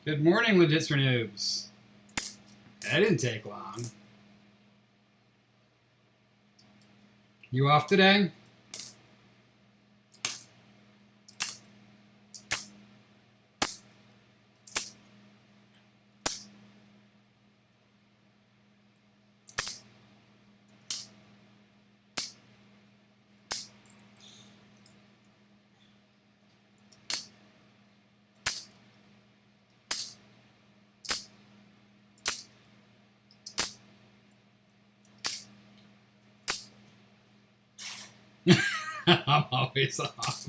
Good morning, Legit for Noobs. That didn't take long. You off today? I'm always off.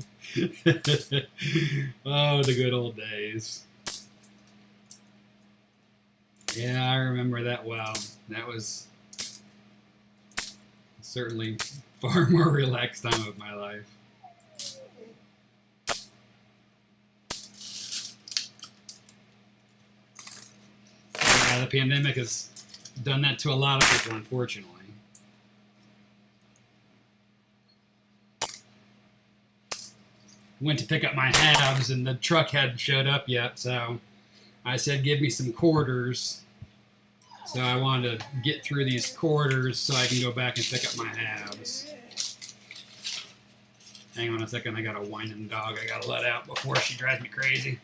Oh, the good old days. Yeah, I remember that well. That was certainly far more relaxed time of my life. Yeah, the pandemic has done that to a lot of people, unfortunately. Went to pick up my halves and the truck hadn't showed up yet, so I said give me some quarters. So I wanted to get through these quarters so I can go back and pick up my halves. Hang on a second, I got a whining dog I gotta let out before she drives me crazy.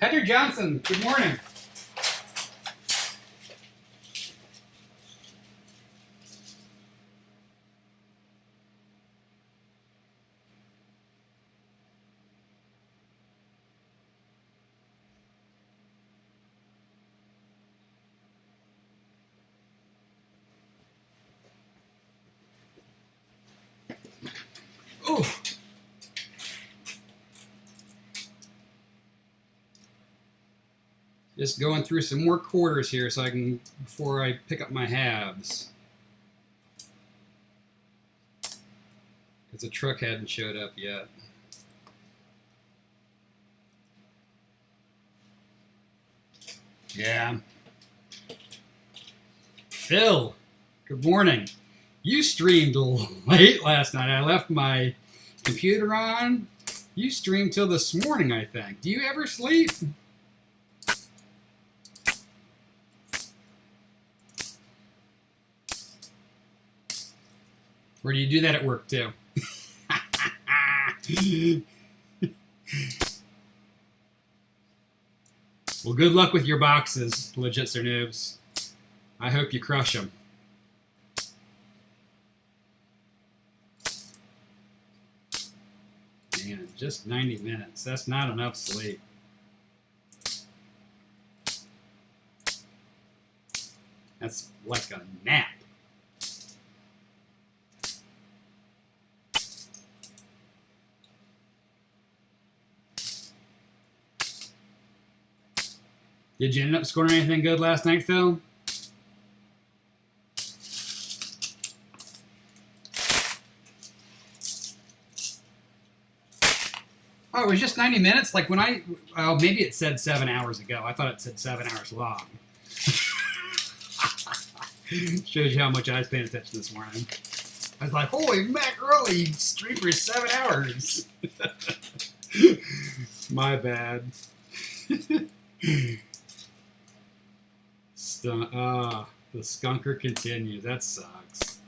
Heather Johnson, good morning. Ooh. Just going through some more quarters here so I can, before I pick up my halves. Because the truck hadn't showed up yet. Yeah. Phil, good morning. You streamed a little late last night. I left my computer on. You streamed till this morning, I think. Do you ever sleep? Or do you do that at work too? Well, good luck with your boxes, Legits or Noobs. I hope you crush them. Man, just 90 minutes. That's not enough sleep. That's like a nap. Did you end up scoring anything good last night, Phil? Oh, it was just 90 minutes? Like when oh, maybe it said 7 hours ago. I thought it said 7 hours long. Shows you how much I was paying attention this morning. I was like, holy mackerel, you streamed for 7 hours. My bad. The skunker continues. That sucks.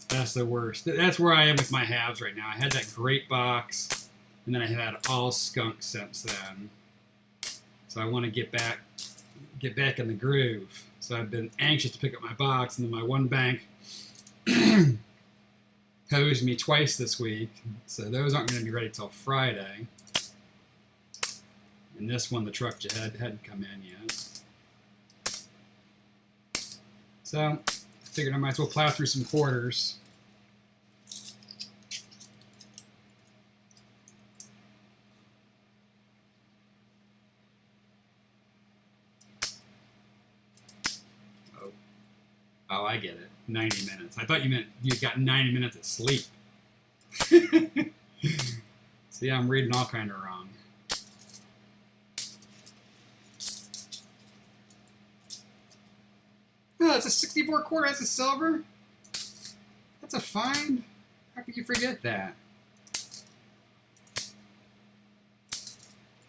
That's the worst. That's where I am with my halves right now. I had that great box, and then I had all skunk since then. So I want to get back in the groove. So I've been anxious to pick up my box, and then my one bank hosed me twice this week. So those aren't going to be ready till Friday. And this one, the truck hadn't come in yet. So I figured I might as well plow through some quarters. Oh, I get it. 90 minutes. I thought you meant you got 90 minutes of sleep. See, I'm reading all kind of wrong. Oh, that's a 64 quarter. That's a silver. That's a find. How could you forget that?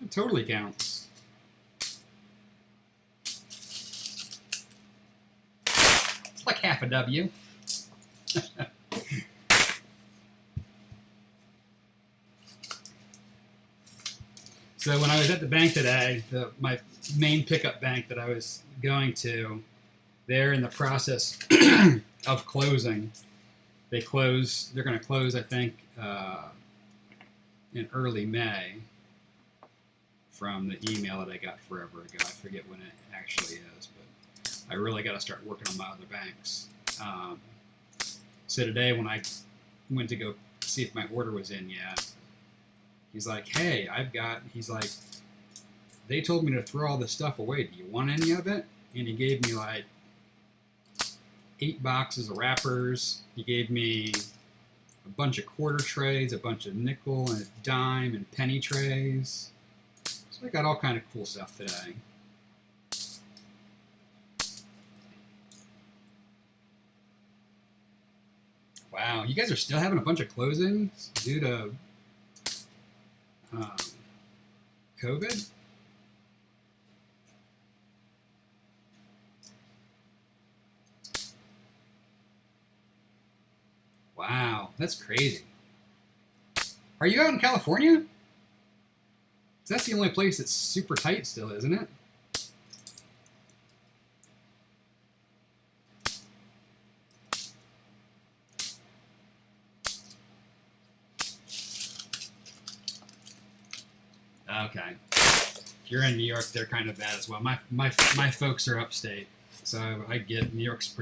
It totally counts. like half a W. So when I was at the bank today, my main pickup bank that I was going to, they're in the process of closing. They're going to close, I think, in early May from the email that I got forever ago. I forget when it actually is, but I really got to start working on my other banks. So today when I went to go see if my order was in yet, he's like, hey, he's like, they told me to throw all this stuff away. Do you want any of it? And he gave me like 8 boxes of wrappers. He gave me a bunch of quarter trays, a bunch of nickel and a dime and penny trays. So I got all kind of cool stuff today. Wow, you guys are still having a bunch of closings due to COVID? Wow, that's crazy. Are you out in California? That's the only place that's super tight still, isn't it? Okay. If you're in New York, they're kind of bad as well. My folks are upstate, so I get New York's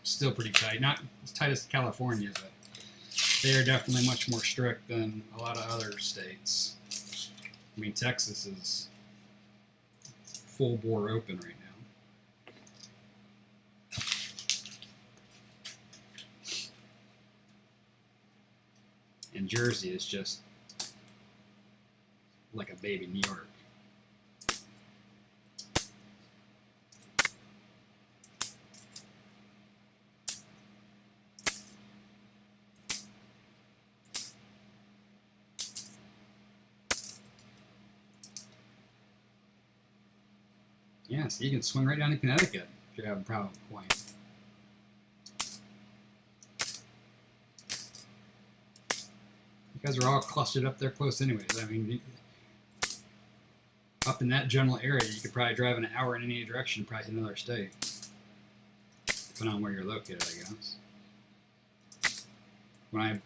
still pretty tight. Not as tight as California, but they are definitely much more strict than a lot of other states. I mean, Texas is full bore open right now. And Jersey is just like a baby New York. Yeah, so you can swing right down to Connecticut if you're having a problem with coin. You guys are all clustered up there close anyways. I mean, up in that general area, you could probably drive an hour in any direction, probably to another state. Depending on where you're located, I guess. When I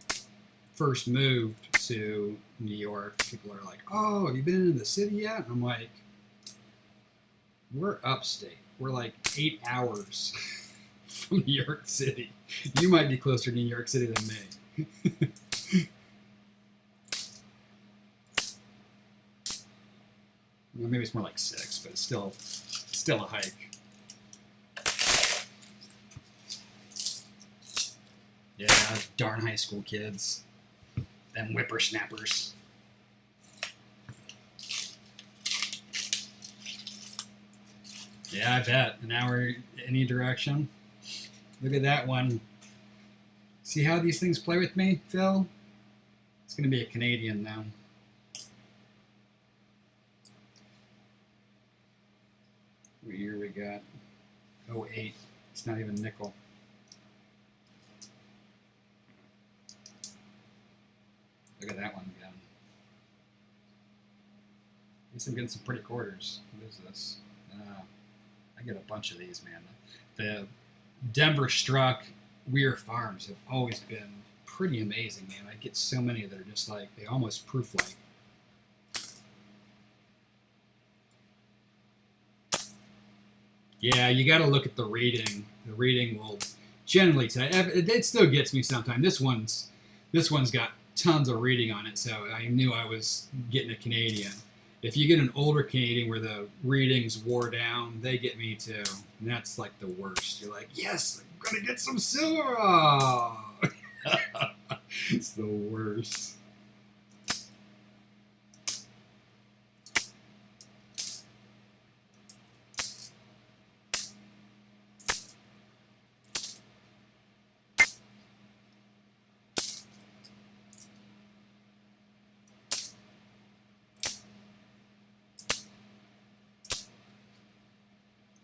first moved to New York, people are like, oh, have you been in the city yet? And I'm like, we're upstate. We're like 8 hours from New York City. You might be closer to New York City than me. Well, maybe it's more like 6, but it's still a hike. Yeah, darn high school kids. Them whippersnappers. Yeah, I bet. An hour any direction. Look at that one. See how these things play with me, Phil? It's going to be a Canadian now. What year we got? 08. It's not even nickel. Look at that one again. At least I'm getting some pretty quarters. What is this? I get a bunch of these, man. The Denver Struck Weir Farms have always been pretty amazing, man. I get so many that are just like, they almost proof-like. Yeah, you got to look at the rating. The rating will generally tell. It still gets me sometimes. This one's got tons of rating on it, so I knew I was getting a Canadian. If you get an older Canadian where the ratings wore down, they get me too. And that's like the worst. You're like, yes, I'm going to get some silver. Oh. It's the worst.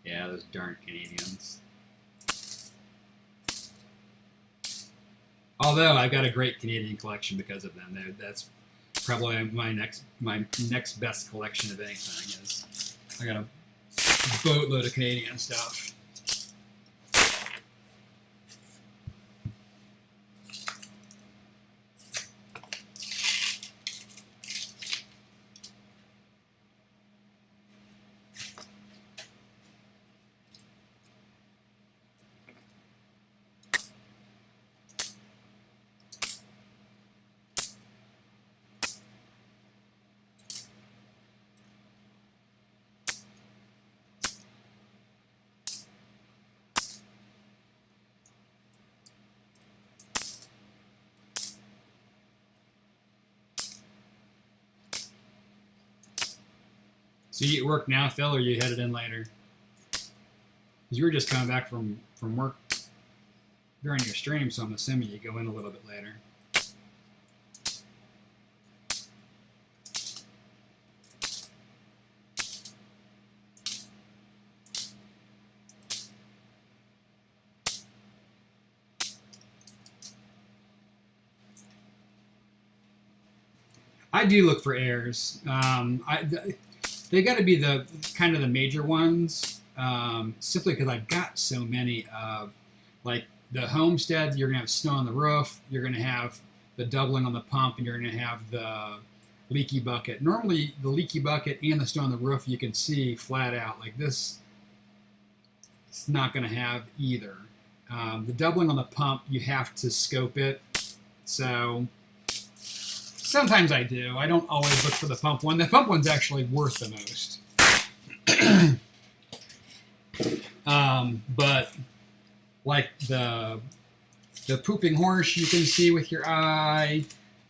Yeah, those darn Canadians. Although I've got a great Canadian collection because of them. That's probably my next best collection of anything. Is I got a boatload of Canadian stuff. So you at work now, Phil, or you headed in later? Because you were just coming back from work during your stream, so I'm assuming you go in a little bit later. I do look for errors. They got to be the kind of the major ones, simply because I've got so many of, like the homestead. You're gonna have snow on the roof. You're gonna have the doubling on the pump, and you're gonna have the leaky bucket. Normally, the leaky bucket and the snow on the roof you can see flat out. Like this, it's not gonna have either. The doubling on the pump, you have to scope it. So sometimes I do. I don't always look for the pump one. The pump one's actually worth the most. But like the pooping horse you can see with your eye,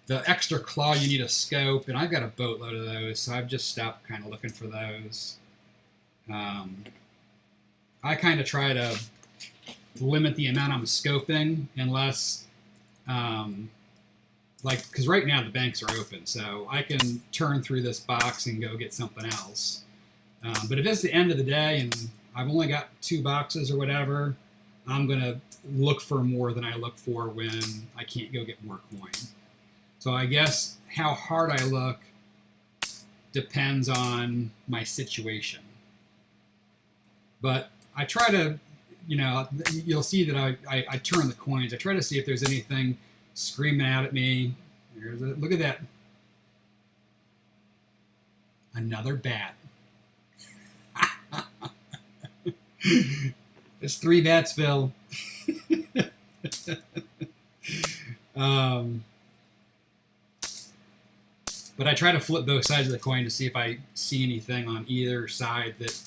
the extra claw you need a scope, and I've got a boatload of those, so I've just stopped kind of looking for those. I kind of try to limit the amount I'm scoping unless like, because right now the banks are open, so I can turn through this box and go get something else. But if it's the end of the day and I've only got 2 boxes or whatever, I'm going to look for more than I look for when I can't go get more coin. So I guess how hard I look depends on my situation. But I try to, you know, you'll see that I turn the coins. I try to see if there's anything screaming out at me. Look at that. Another bat. There's 3 bats, Phil. But I try to flip both sides of the coin to see if I see anything on either side that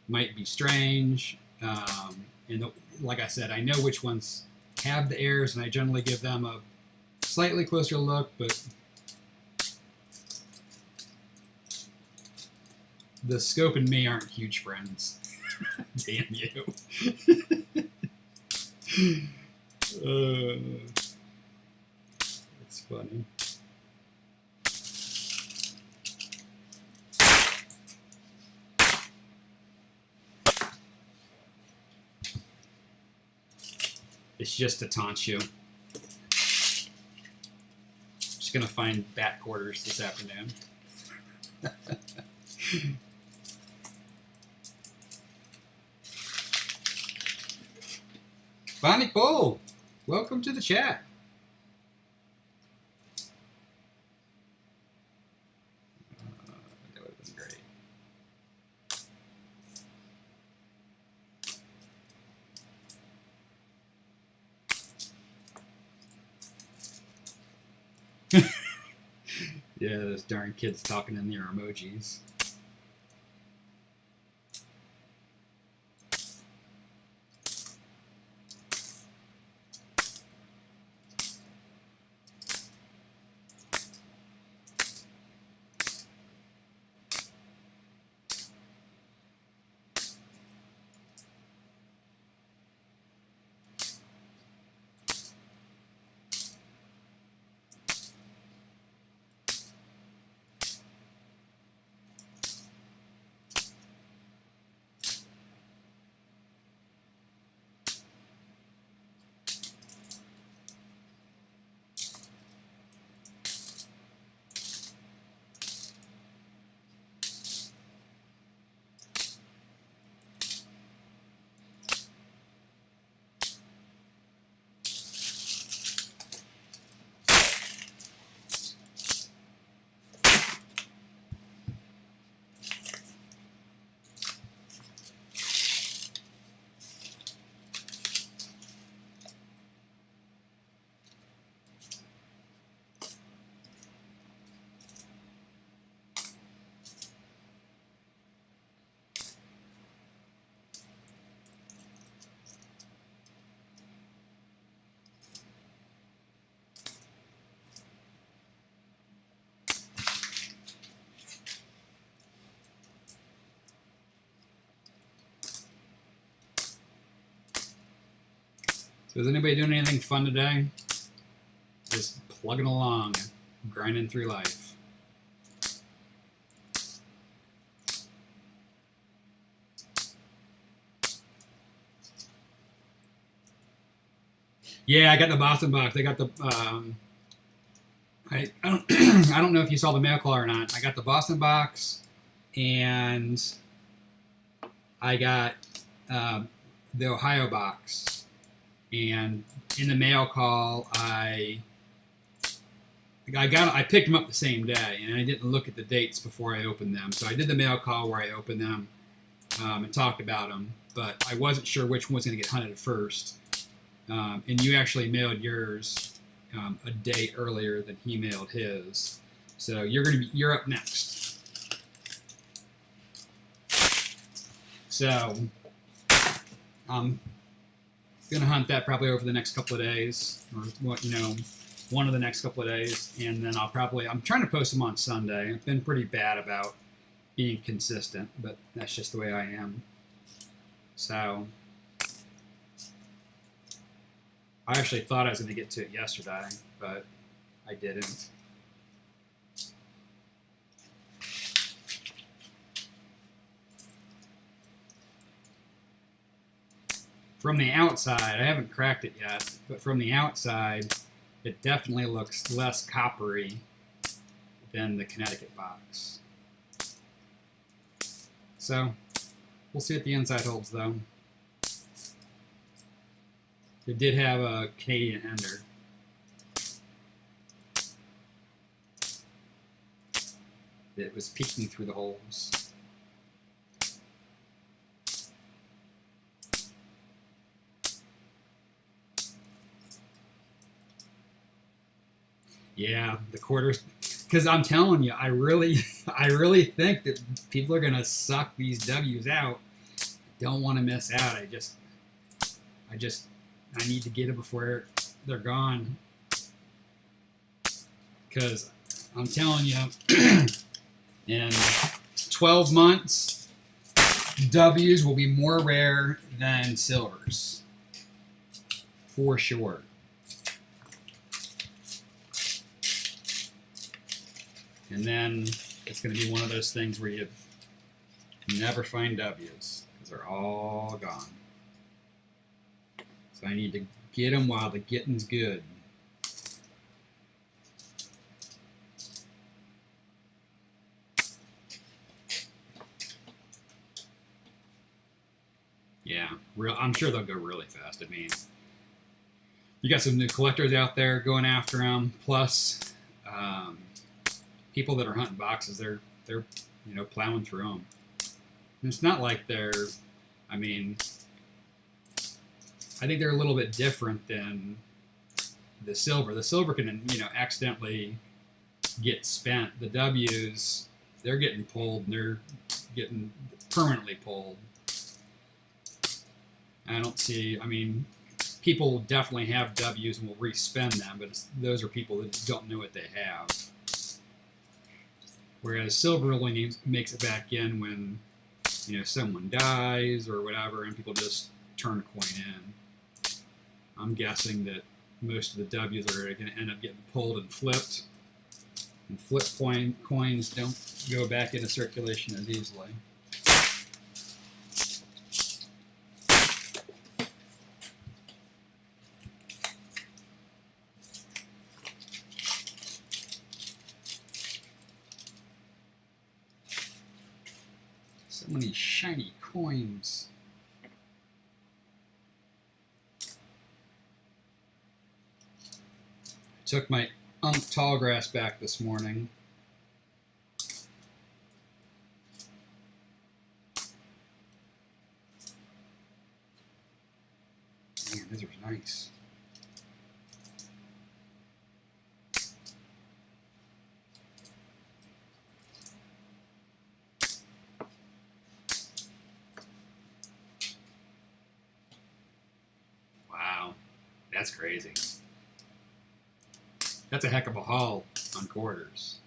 might be strange. And like I said, I know which ones have the errors, and I generally give them a slightly closer look, but the scope and me aren't huge friends. Damn you. That's funny. It's just to taunt you. Just gonna find bat quarters this afternoon. Bonnie Cole, welcome to the chat. That would have been great. Yeah, those darn kids talking in their emojis. So is anybody doing anything fun today? Just plugging along, grinding through life. Yeah, I got the Boston box. I got the I don't I don't know if you saw the mail call or not. I got the Boston box, and I got the Ohio box. And in the mail call, I picked them up the same day, and I didn't look at the dates before I opened them. So I did the mail call where I opened them and talked about them, but I wasn't sure which one was going to get hunted first. And you actually mailed yours a day earlier than he mailed his, so you're up next. So I'm gonna hunt that probably over the next couple of days, or one of the next couple of days, and then I'm trying to post them on Sunday. I've been pretty bad about being consistent, but that's just the way I am. So I actually thought I was going to get to it yesterday, but I didn't. From the outside, I haven't cracked it yet, but from the outside, it definitely looks less coppery than the Connecticut box. So we'll see what the inside holds, though. It did have a Canadian ender. It was peeking through the holes. Yeah, the quarters. Because I'm telling you, I really think that people are gonna suck these W's out. Don't want to miss out. I need to get it before they're gone. Because I'm telling you, in 12 months, W's will be more rare than silvers. For sure. And then it's going to be one of those things where you never find W's because they're all gone. So I need to get them while the getting's good. Yeah, I'm sure they'll go really fast. I mean, you got some new collectors out there going after them. Plus, people that are hunting boxes, they're plowing through them. And it's not like I think they're a little bit different than the silver. The silver can, accidentally get spent. The W's, they're getting pulled, and they're getting permanently pulled. People definitely have W's and will respend them, but those are people that don't know what they have. Whereas silver only makes it back in when, someone dies or whatever, and people just turn a coin in. I'm guessing that most of the W's are going to end up getting pulled and flipped. And flip coins don't go back into circulation as easily. So many shiny coins. Took my tall grass back this morning. Man, these are nice. Wow, that's crazy. That's a heck of a haul on quarters.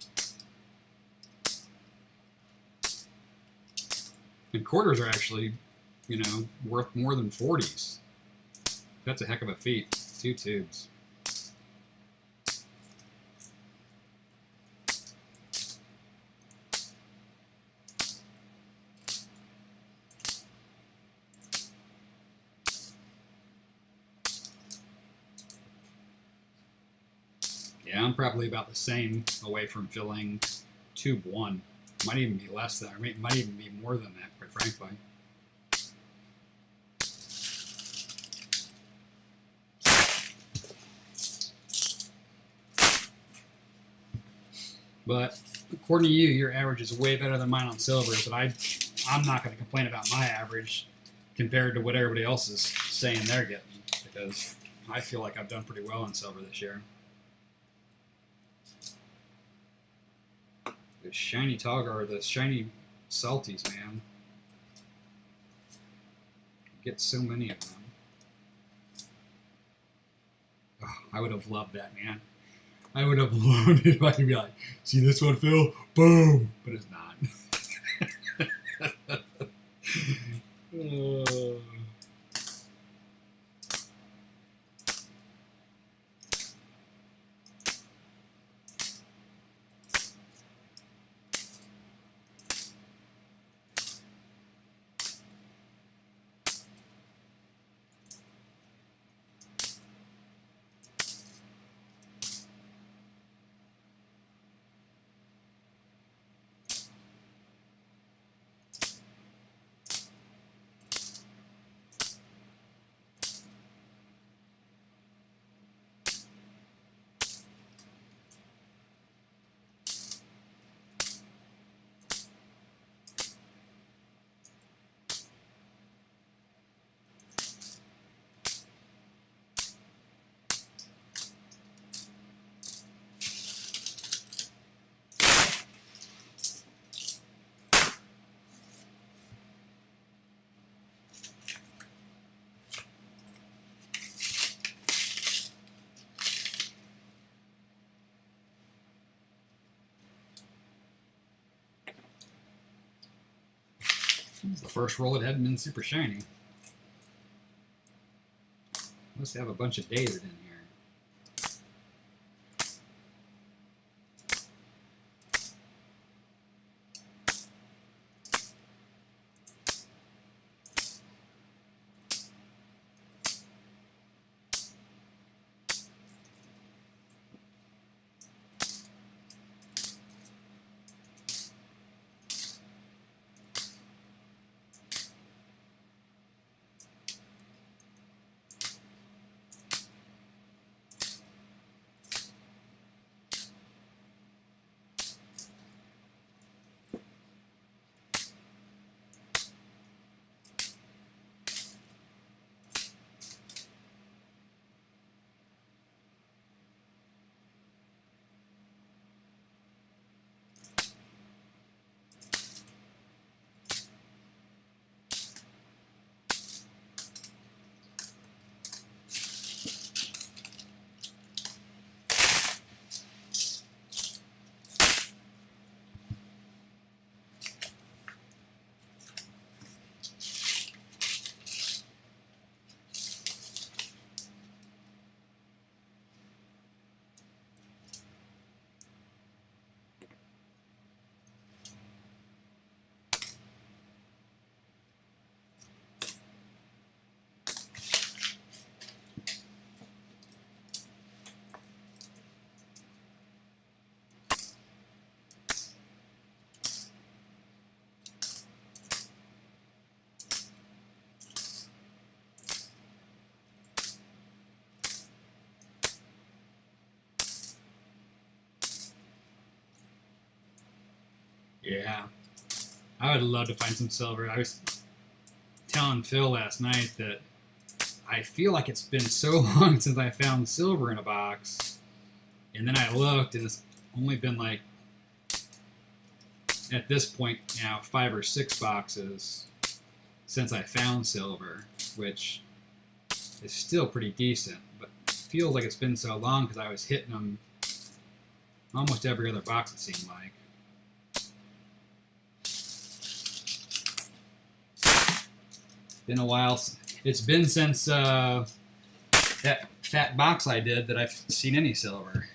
And quarters are actually, worth more than 40s. That's a heck of a feat. 2 tubes. Yeah, I'm probably about the same away from filling tube 1. Might even be less than, or might even be more than that, quite frankly. But according to you, your average is way better than mine on silver, but I'm not going to complain about my average compared to what everybody else is saying they're getting, because I feel like I've done pretty well on silver this year. The shiny togger, or the shiny salties, man. Get so many of them. Oh, I would have loved that, man. I would have loved it if I could be like, see this one, Phil? Boom! But it's not. It's the first roll that hadn't been super shiny. Must have a bunch of data in here. Yeah, I would love to find some silver. I was telling Phil last night that I feel like it's been so long since I found silver in a box. And then I looked, and it's only been like, at this point now, 5 or 6 boxes since I found silver, which is still pretty decent. But it feels like it's been so long because I was hitting them almost every other box, it seemed like. Been a while. It's been since that fat box I did that I've seen any silver.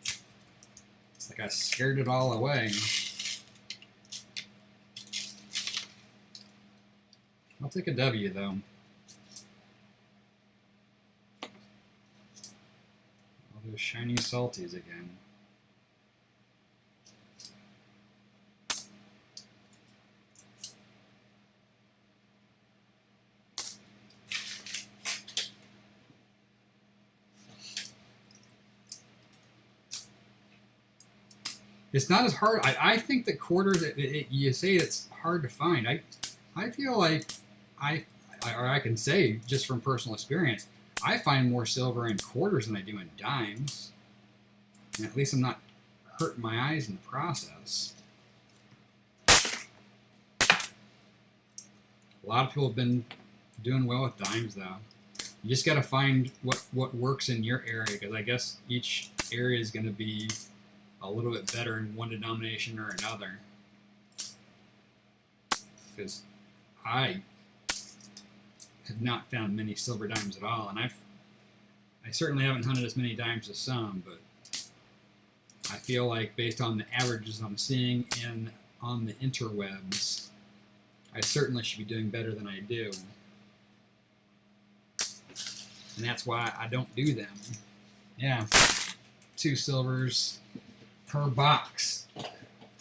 It's like I scared it all away. I'll take a W though. All those shiny salties again. It's not as hard. I think that quarters, you say it's hard to find. I feel like I can say just from personal experience, I find more silver in quarters than I do in dimes. And at least I'm not hurting my eyes in the process. A lot of people have been doing well with dimes though. You just got to find what works in your area, because I guess each area is going to be a little bit better in one denomination or another. Because I have not found many silver dimes at all, and I certainly haven't hunted as many dimes as some, but I feel like based on the averages I'm seeing on the interwebs, I certainly should be doing better than I do. And that's why I don't do them. Yeah, 2 silvers per box.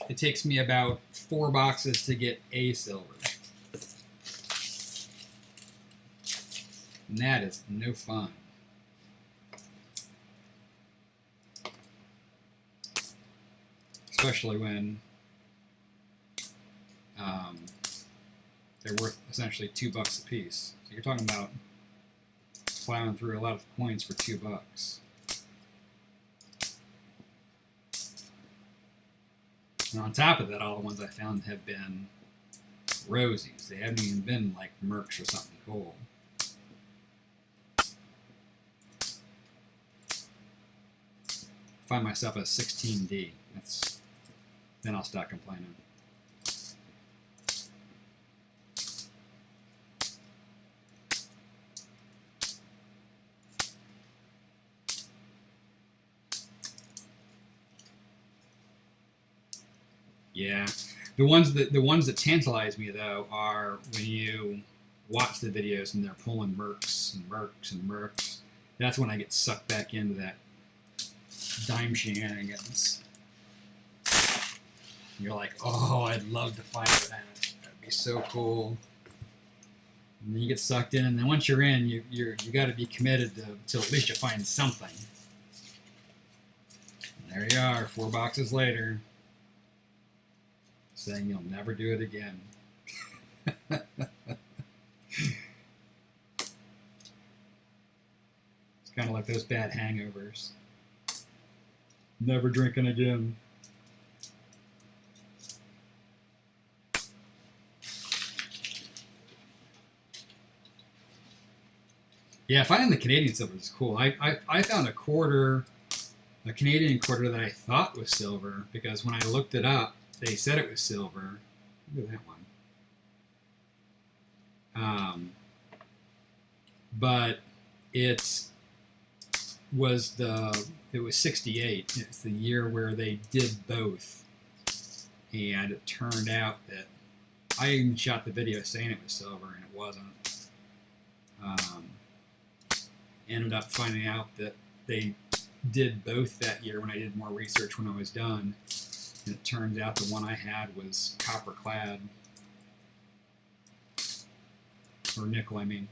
It takes me about 4 boxes to get a silver. And that is no fun. Especially when they're worth essentially $2 a piece. So you're talking about plowing through a lot of coins for $2. And on top of that, all the ones I found have been rosies. They haven't even been like Mercs or something cool. Find myself a 16D. Then I'll stop complaining. Yeah, the ones that tantalize me though are when you watch the videos and they're pulling Mercs and Mercs and Mercs. That's when I get sucked back into that dime shenanigans. You're like, oh, I'd love to find that. That'd be so cool. And then you get sucked in, and then once you're in, you got to be committed to at least you find something. And there you are, 4 boxes later, saying you'll never do it again. It's kind of like those bad hangovers. Never drinking again. Yeah, finding the Canadian silver is cool. I found a Canadian quarter that I thought was silver, because when I looked it up, they said it was silver. Look at that one. But it was 68. It's the year where they did both, and it turned out that I even shot the video saying it was silver, and it wasn't. Ended up finding out that they did both that year when I did more research when I was done, and it turns out the one I had was copper clad, or nickel, I mean.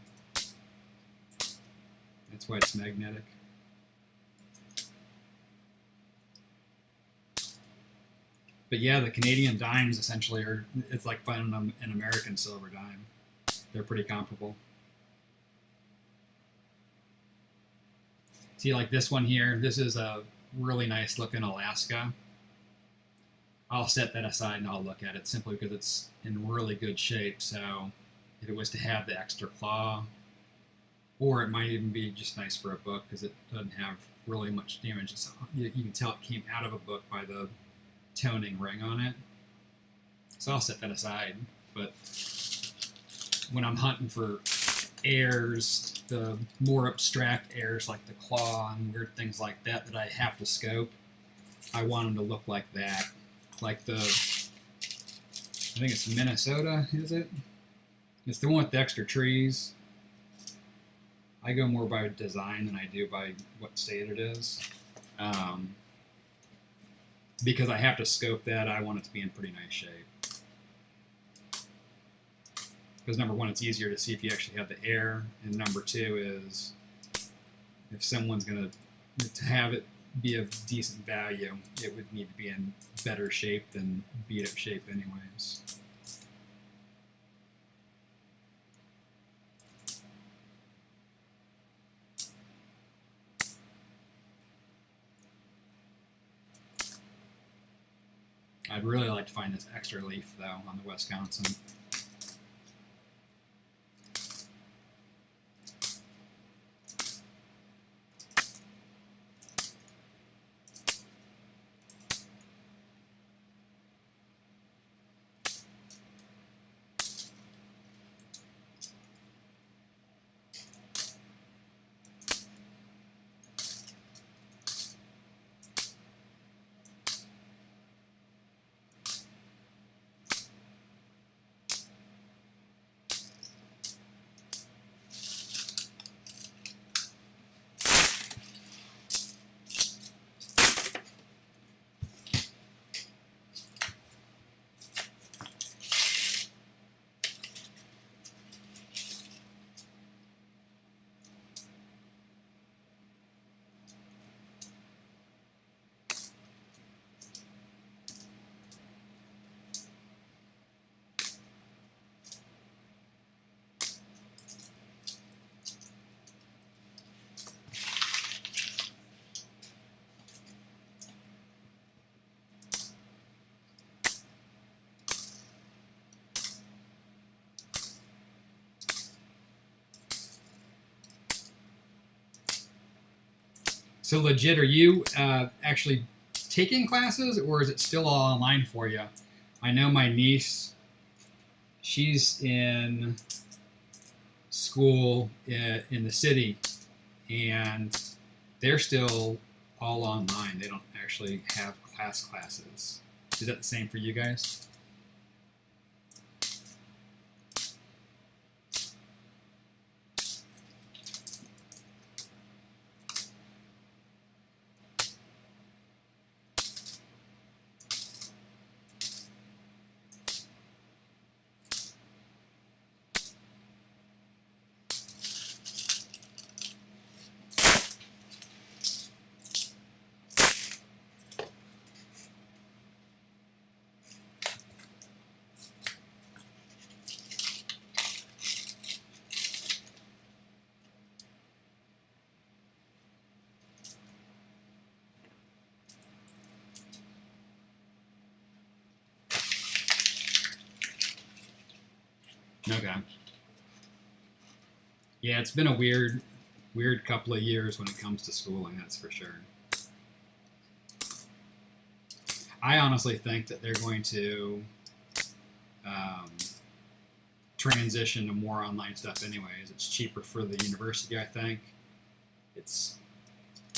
That's why it's magnetic. But yeah, the Canadian dimes essentially it's like finding an American silver dime. They're pretty comparable. See, like this one here, this is a really nice looking Alaska. I'll set that aside and I'll look at it simply because it's in really good shape. So if it was to have the extra claw, or it might even be just nice for a book because it doesn't have really much damage. You can tell it came out of a book by the toning ring on it. So I'll set that aside. But when I'm hunting for airs, the more abstract airs like the claw and weird things like that that I have to scope, I want them to look like that. Like the, I think it's Minnesota, is it? It's the one with the extra trees. I go more by design than I do by what state it is. Because I have to scope that, I want it to be in pretty nice shape. Because number one, it's easier to see if you actually have the air, and number two is if someone's going to have it be of decent value, it would need to be in better shape than beat up shape anyways. I'd really like to find this extra leaf though on the Wisconsin. So legit, are you actually taking classes, or is it still all online for you? I know my niece, she's in school in the city, and they're still all online. They don't actually have classes. Is that the same for you guys? Okay. Yeah, it's been a weird couple of years when it comes to schooling, that's for sure. I honestly think that they're going to transition to more online stuff anyways. It's cheaper for the university, I think. It's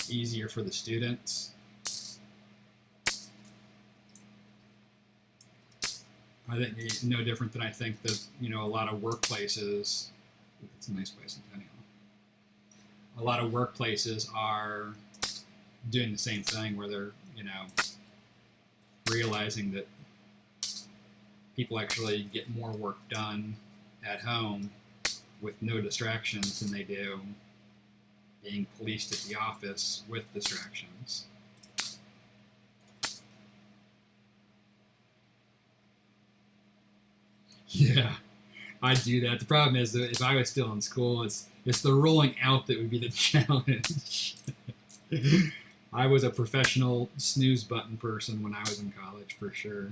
easier for the students. I think no different than I think that, you know, a lot of workplaces, it's a nice place anyhow. A lot of workplaces are doing the same thing where they're, you know, realizing that people actually get more work done at home with no distractions than they do being policed at the office with distractions. Yeah, I do that. The problem is that if I was still in school, it's the rolling out that would be the challenge. I was a professional snooze button person when I was in college, for sure.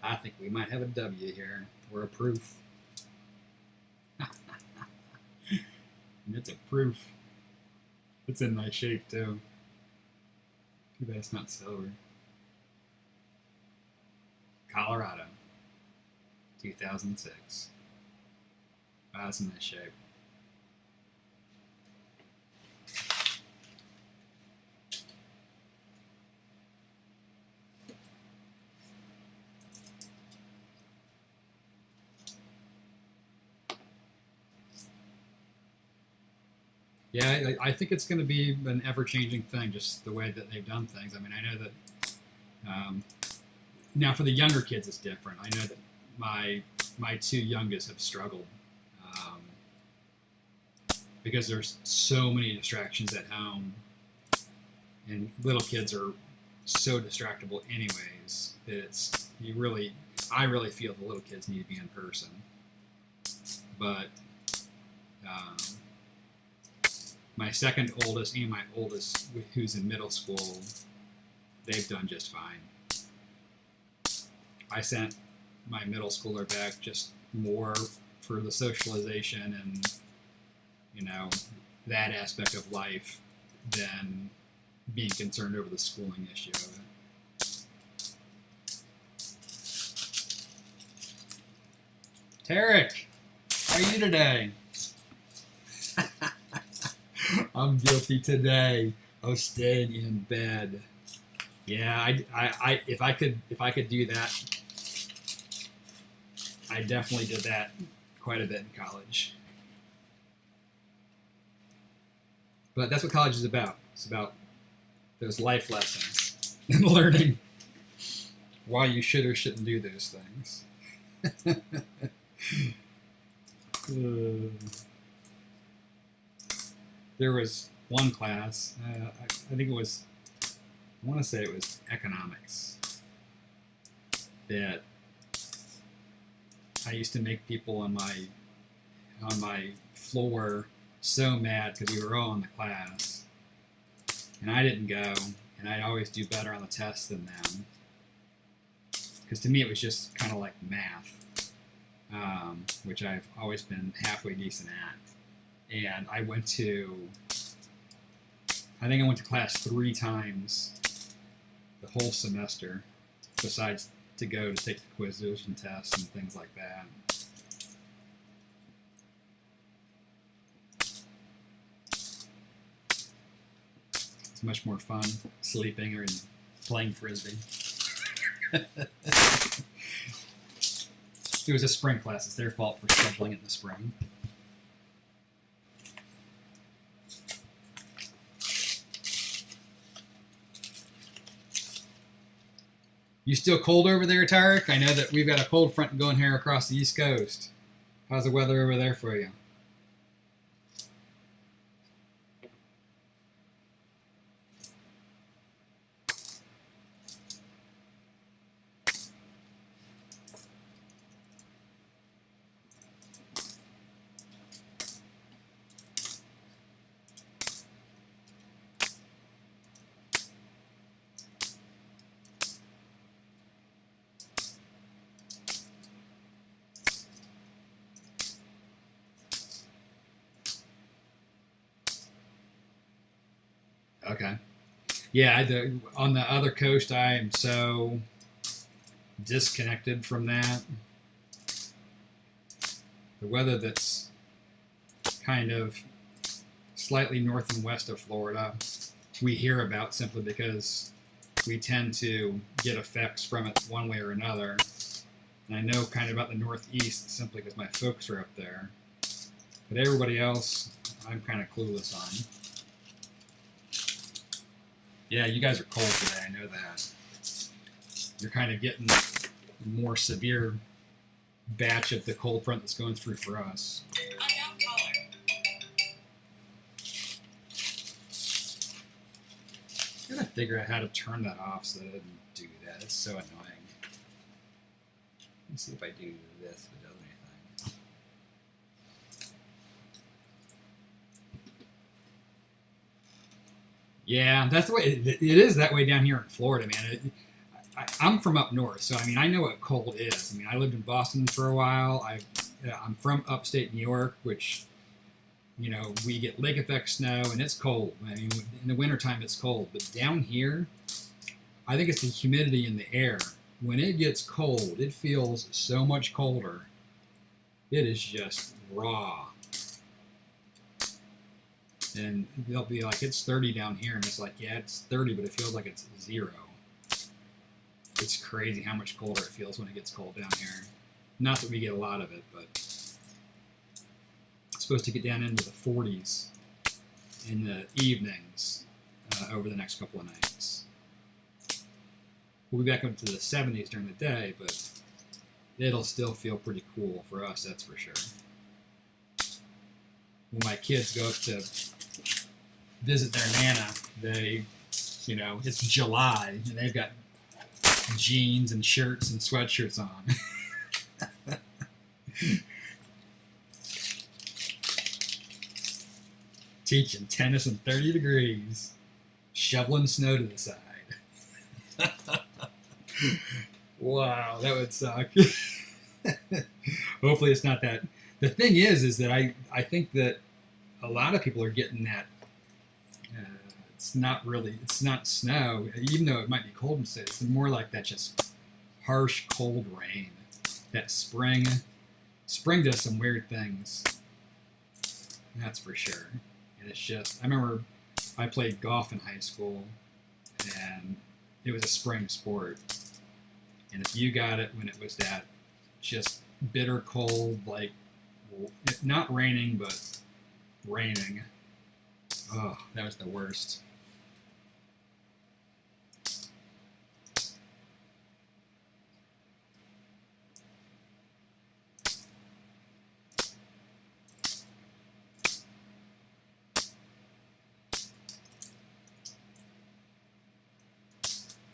I think we might have a W here, or a proof. And it's a proof. It's in nice shape too. Too bad it's not silver. Colorado, 2006. Wow, that's in nice shape. Yeah, I think it's going to be an ever-changing thing, just the way that they've done things. I mean, I know that now for the younger kids, it's different. I know that my two youngest have struggled because there's so many distractions at home, and little kids are so distractible, anyways. That I really feel the little kids need to be in person, but. My second oldest and my oldest, who's in middle school, they've done just fine. I sent my middle schooler back just more for the socialization and, you know, that aspect of life than being concerned over the schooling issue of it. Tarek, how are you today? I'm guilty today of staying in bed. Yeah, if I could do that, I definitely did that quite a bit in college. But that's what college is about. It's about those life lessons and learning why you should or shouldn't do those things. There was one class, I think it was, I want to say it was economics, that I used to make people on my floor so mad because we were all in the class, and I didn't go, and I'd always do better on the test than them, because to me it was just kind of like math, which I've always been halfway decent at. And I think I went to class 3 times the whole semester, besides to go to take the quizzes and tests and things like that. It's much more fun sleeping or playing Frisbee. It was a spring class. It's their fault for scheduling it in the spring. You still cold over there, Tarek? I know that we've got a cold front going here across the East Coast. How's the weather over there for you? Okay. Yeah, on the other coast, I am so disconnected from that. The weather that's kind of slightly north and west of Florida, we hear about simply because we tend to get effects from it one way or another. And I know kind of about the Northeast simply because my folks are up there. But everybody else, I'm kind of clueless on. Yeah, you guys are cold today, I know that. You're kind of getting a more severe batch of the cold front that's going through for us. Unknown caller. I gotta figure out how to turn that off so that it doesn't do that. It's so annoying. Let me see if I do this, if it does anything. Yeah, that's the way it is that way down here in Florida, man. I'm from up north, so I mean I know what cold is. I mean I lived in Boston for a while. I'm from upstate New York, which we get lake effect snow and it's cold. I mean in the wintertime it's cold, but down here I think it's the humidity in the air. When it gets cold, it feels so much colder. It is just raw. And they'll be like, it's 30 down here, and it's like, yeah, it's 30, but it feels like it's 0. It's crazy how much colder it feels when it gets cold down here. Not that we get a lot of it, but it's supposed to get down into the 40s in the evenings over the next couple of nights. We'll be back up to the 70s during the day, but it'll still feel pretty cool for us, that's for sure. When my kids go up to visit their Nana, it's July, and they've got jeans and shirts and sweatshirts on. Teaching tennis in 30 degrees, shoveling snow to the side. Wow, that would suck. Hopefully it's not that. The thing is that I think that a lot of people are getting that. It's not snow, even though it might be cold and stuff. It's more like that just harsh, cold rain. That spring does some weird things. That's for sure. And it's just, I remember I played golf in high school, and it was a spring sport. And if you got it when it was that just bitter cold, like not raining, but raining. Oh, that was the worst.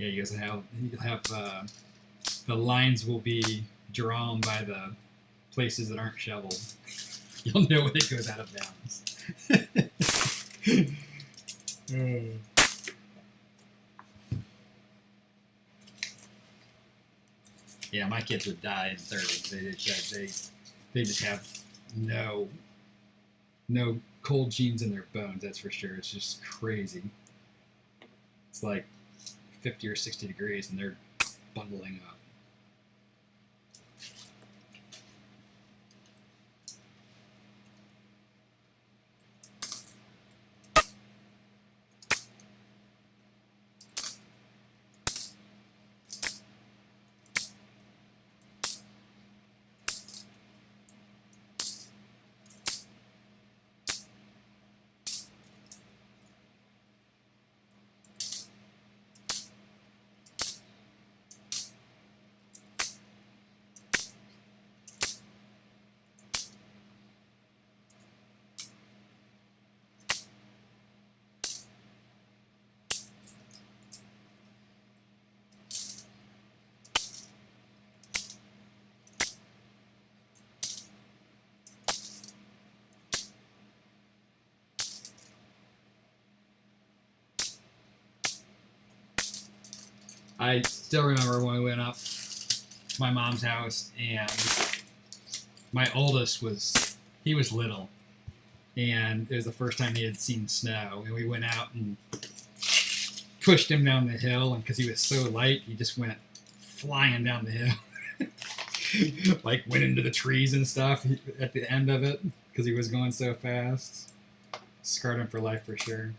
Yeah, you guys have the lines will be drawn by the places that aren't shoveled. You'll know when it goes out of bounds. Yeah, my kids would die in 30s. They just have no cold genes in their bones. That's for sure. It's just crazy. It's like 50 or 60 degrees, and they're bundling up. I still remember when we went up to my mom's house, and my oldest was little, and it was the first time he had seen snow, and we went out and pushed him down the hill, and because he was so light, he just went flying down the hill. Like went into the trees and stuff at the end of it because he was going so fast. Scarred him for life for sure.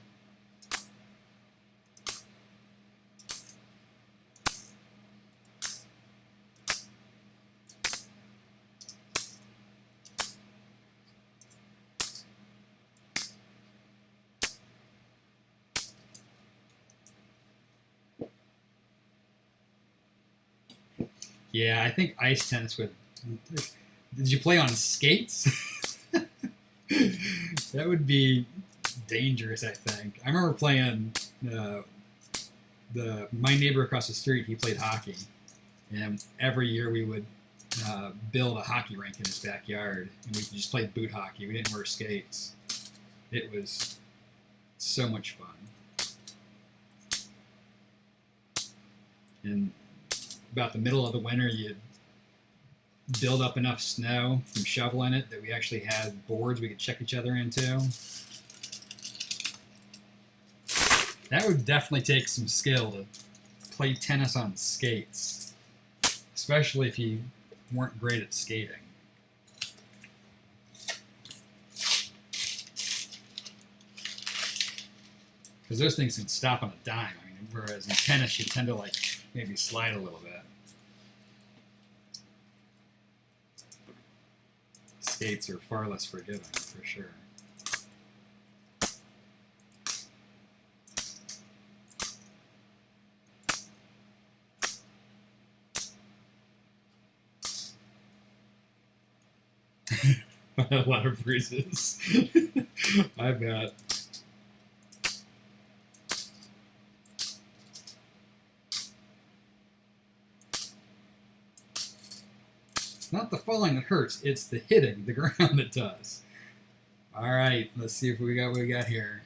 Yeah, I think ice tennis would. Did you play on skates? That would be dangerous, I think. I remember playing my neighbor across the street. He played hockey, and every year we would build a hockey rink in his backyard, and we just played boot hockey. We didn't wear skates. It was so much fun. And about the middle of the winter, you'd build up enough snow from shoveling it that we actually had boards we could check each other into. That would definitely take some skill to play tennis on skates, especially if you weren't great at skating. Because those things can stop on a dime. I mean, whereas in tennis, you tend to like maybe slide a little bit. Skates are far less forgiving, for sure. A lot of bruises. I bet. It's not the falling that hurts, it's the hitting the ground that does. All right, let's see if we got what we got here.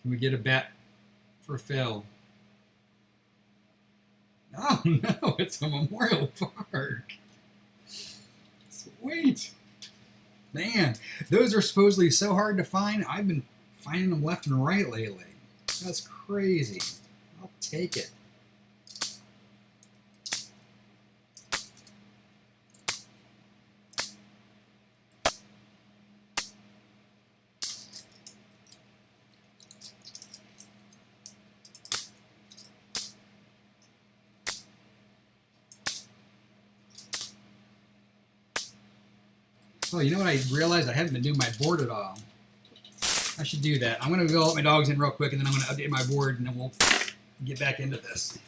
Can we get a bet for Phil? Oh no, it's a Memorial Park. Sweet. Man, those are supposedly so hard to find. I've been finding them left and right lately. That's crazy. I'll take it. Oh, you know what I realized? I haven't been doing my board at all. I should do that. I'm going to go let my dogs in real quick, and then I'm going to update my board, and then we'll get back into this.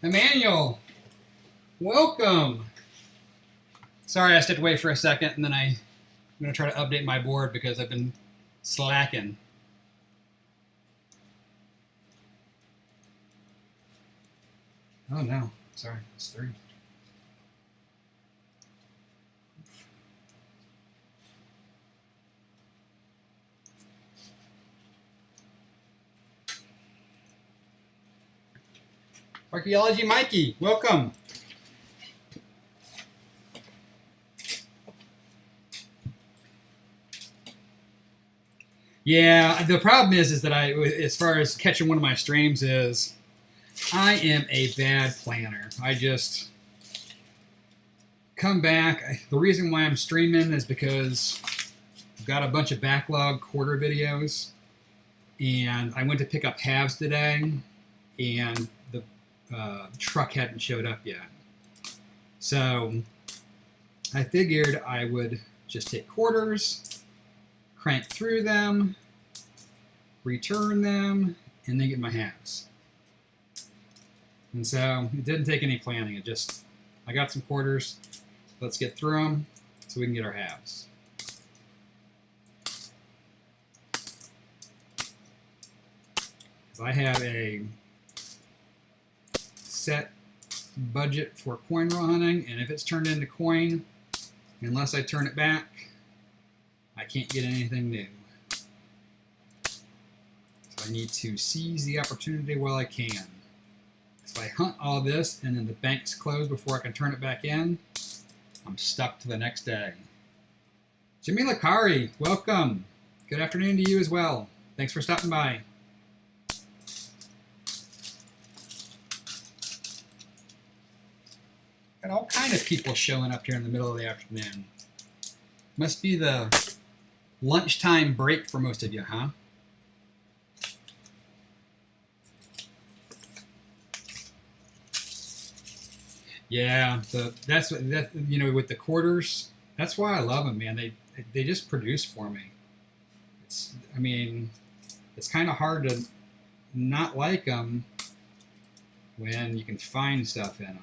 Emmanuel, welcome. Sorry I stepped away for a second, and then I'm going to try to update my board because I've been slacking. Oh no, sorry, it's 3. Archaeology Mikey, welcome. Yeah, the problem is that as far as catching one of my streams is, I am a bad planner. I just come back. The reason why I'm streaming is because I've got a bunch of backlog quarter videos, and I went to pick up halves today, and the truck hadn't showed up yet. So I figured I would just take quarters, crank through them, return them, and then get my halves. And so it didn't take any planning. I got some quarters. Let's get through them so we can get our halves. So I have a set budget for coin roll hunting, and if it's turned into coin, unless I turn it back, I can't get anything new. So I need to seize the opportunity while I can. If I hunt all this and then the bank's closed before I can turn it back in, I'm stuck to the next day. Jimmy Lakari, welcome. Good afternoon to you as well. Thanks for stopping by. Got all kind of people showing up here in the middle of the afternoon. Must be the lunchtime break for most of you, huh? Yeah, that's what that you know with the quarters. That's why I love them, man. They just produce for me. I mean, it's kind of hard to not like them when you can find stuff in them.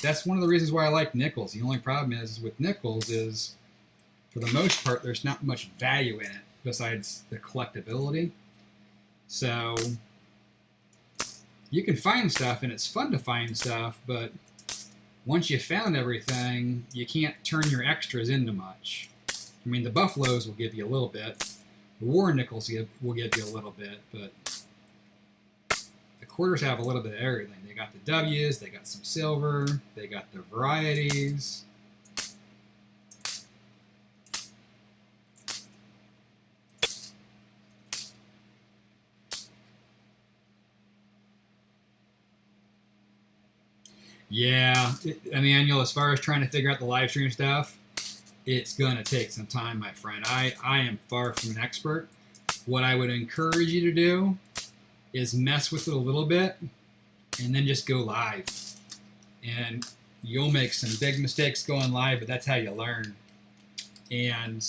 That's one of the reasons why I like nickels. The only problem is with nickels is, for the most part, there's not much value in it besides the collectability. So you can find stuff, and it's fun to find stuff, but once you found everything, you can't turn your extras into much. I mean, the buffaloes will give you a little bit. The war nickels will give you a little bit, but the quarters have a little bit of everything. They got the W's, they got some silver, they got the varieties. Yeah, Emmanuel, as far as trying to figure out the live stream stuff, it's going to take some time, my friend. I am far from an expert. What I would encourage you to do is mess with it a little bit and then just go live. And you'll make some big mistakes going live, but that's how you learn. And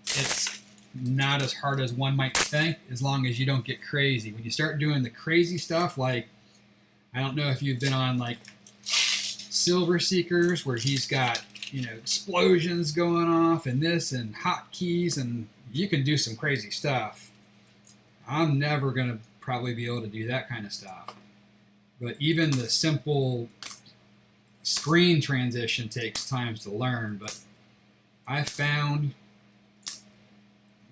it's not as hard as one might think, as long as you don't get crazy. When you start doing the crazy stuff, like, I don't know if you've been on like Silver Seekers, where he's got, explosions going off and this and hotkeys, and you can do some crazy stuff. I'm never going to probably be able to do that kind of stuff. But even the simple screen transition takes time to learn. But I found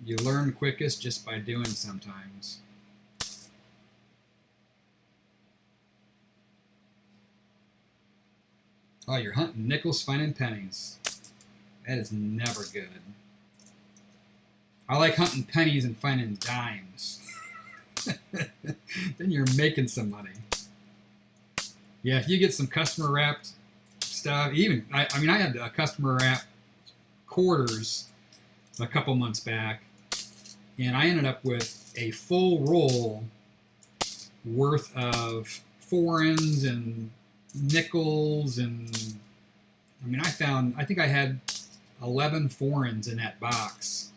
you learn quickest just by doing sometimes. Oh, you're hunting nickels, finding pennies. That is never good. I like hunting pennies and finding dimes. Then you're making some money. Yeah, if you get some customer wrapped stuff, I had a customer wrapped quarters a couple months back, and I ended up with a full roll worth of foreigns and nickels, and I think I had 11 foreigns in that box.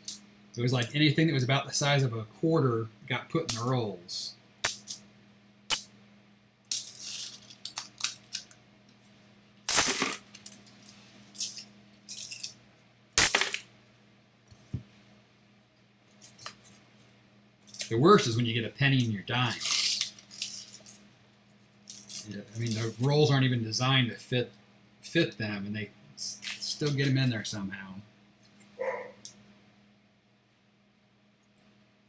It was like anything that was about the size of a quarter got put in the rolls. The worst is when you get a penny in your dime. The rolls aren't even designed to fit them, and they still get them in there somehow.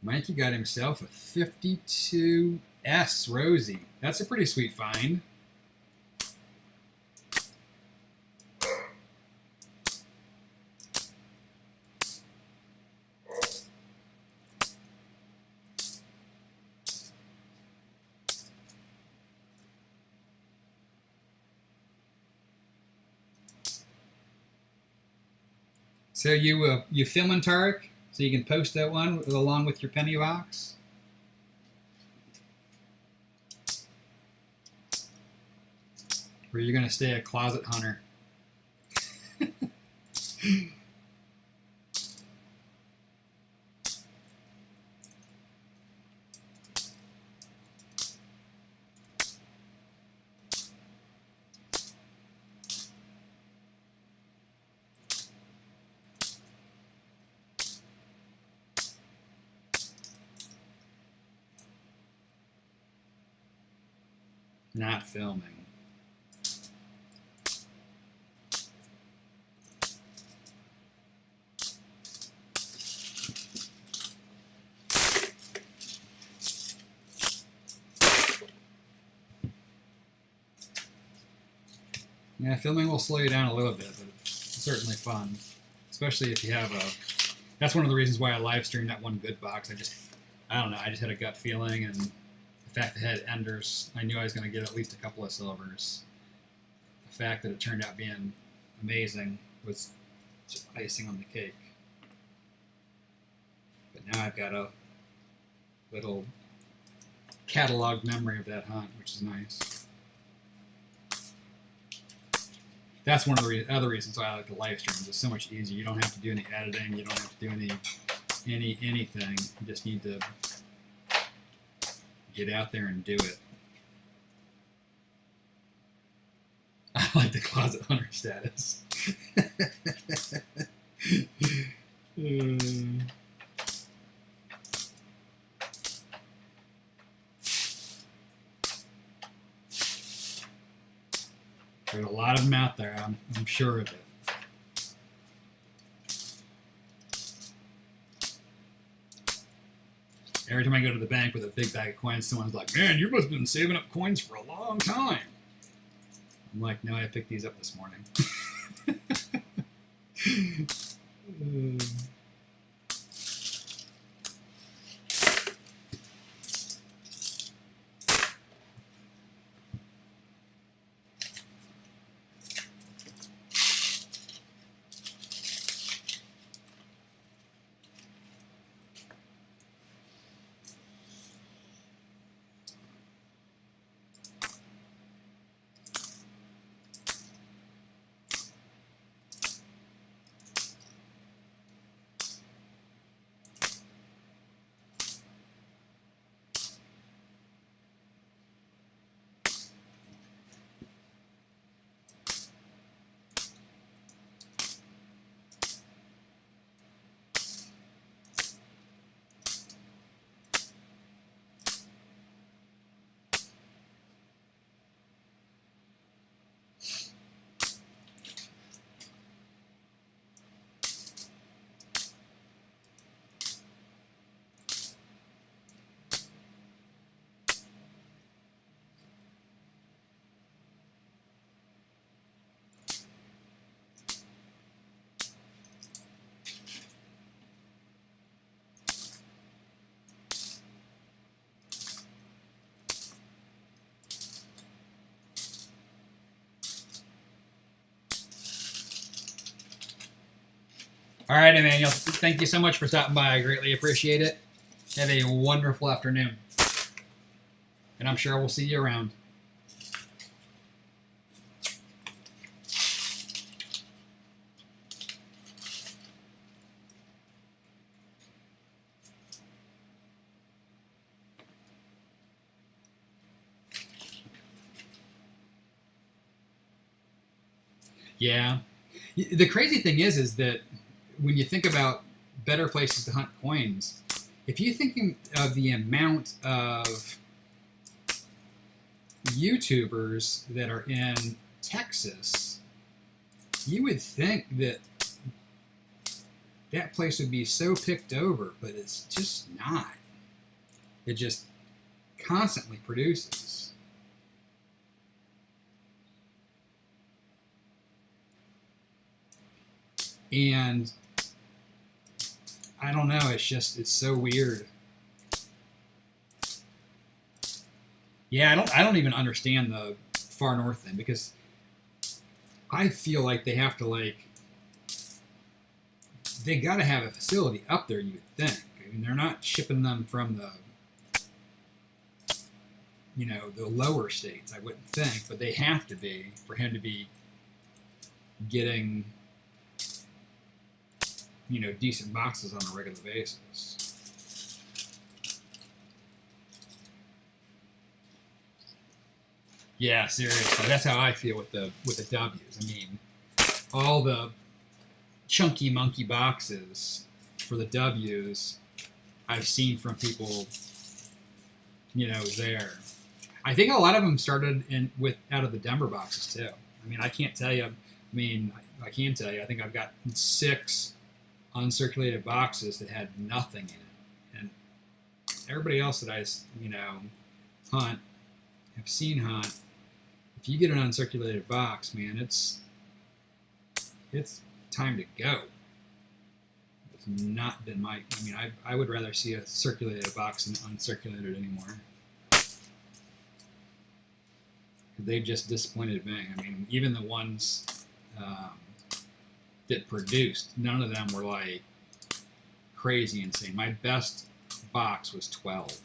Mikey got himself a 52S Rosie. That's a pretty sweet find. So you filming, Tarek, so you can post that one along with your penny box? Or are you going to stay a closet hunter? Not filming. Yeah, filming will slow you down a little bit, but it's certainly fun. Especially if you have that's one of the reasons why I live streamed that one good box. I don't know, I just had a gut feeling, and the fact that it had enders, I knew I was going to get at least a couple of silvers. the fact that it turned out being amazing was just icing on the cake. But now I've got a little catalog memory of that hunt, which is nice. That's one of the other reasons why I like the live streams. It's so much easier. You don't have to do any editing. You don't have to do anything. You just need to get out there and do it. I like the closet hunter status. There's a lot of them out there, I'm sure of it. Every time I go to the bank with a big bag of coins, someone's like, man, you must have been saving up coins for a long time. I'm like, no, I picked these up this morning. All right, Emmanuel, thank you so much for stopping by. I greatly appreciate it. Have a wonderful afternoon. And I'm sure we'll see you around. Yeah. The crazy thing is that when you think about better places to hunt coins, if you're thinking of the amount of YouTubers that are in Texas, you would think that that place would be so picked over, but it's just not. It just constantly produces. And I don't know, it's so weird. Yeah, I don't even understand the far north thing, because I feel like they have to, they got to have a facility up there, you would think. I mean, they're not shipping them from the lower states, I wouldn't think, but they have to be for him to be getting decent boxes on a regular basis. Yeah, seriously, that's how I feel with the W's. I mean, all the chunky monkey boxes for the W's I've seen from people, there. I think a lot of them started out of the Denver boxes too. I mean, I can't tell you. I can tell you. I think I've got 6 uncirculated boxes that had nothing in it, and everybody else that I have seen hunt, if you get an uncirculated box, man, it's time to go. It's not been I would rather see a circulated box than uncirculated anymore, They just disappointed me. I mean, even the ones that produced, none of them were like crazy insane. My best box was 12.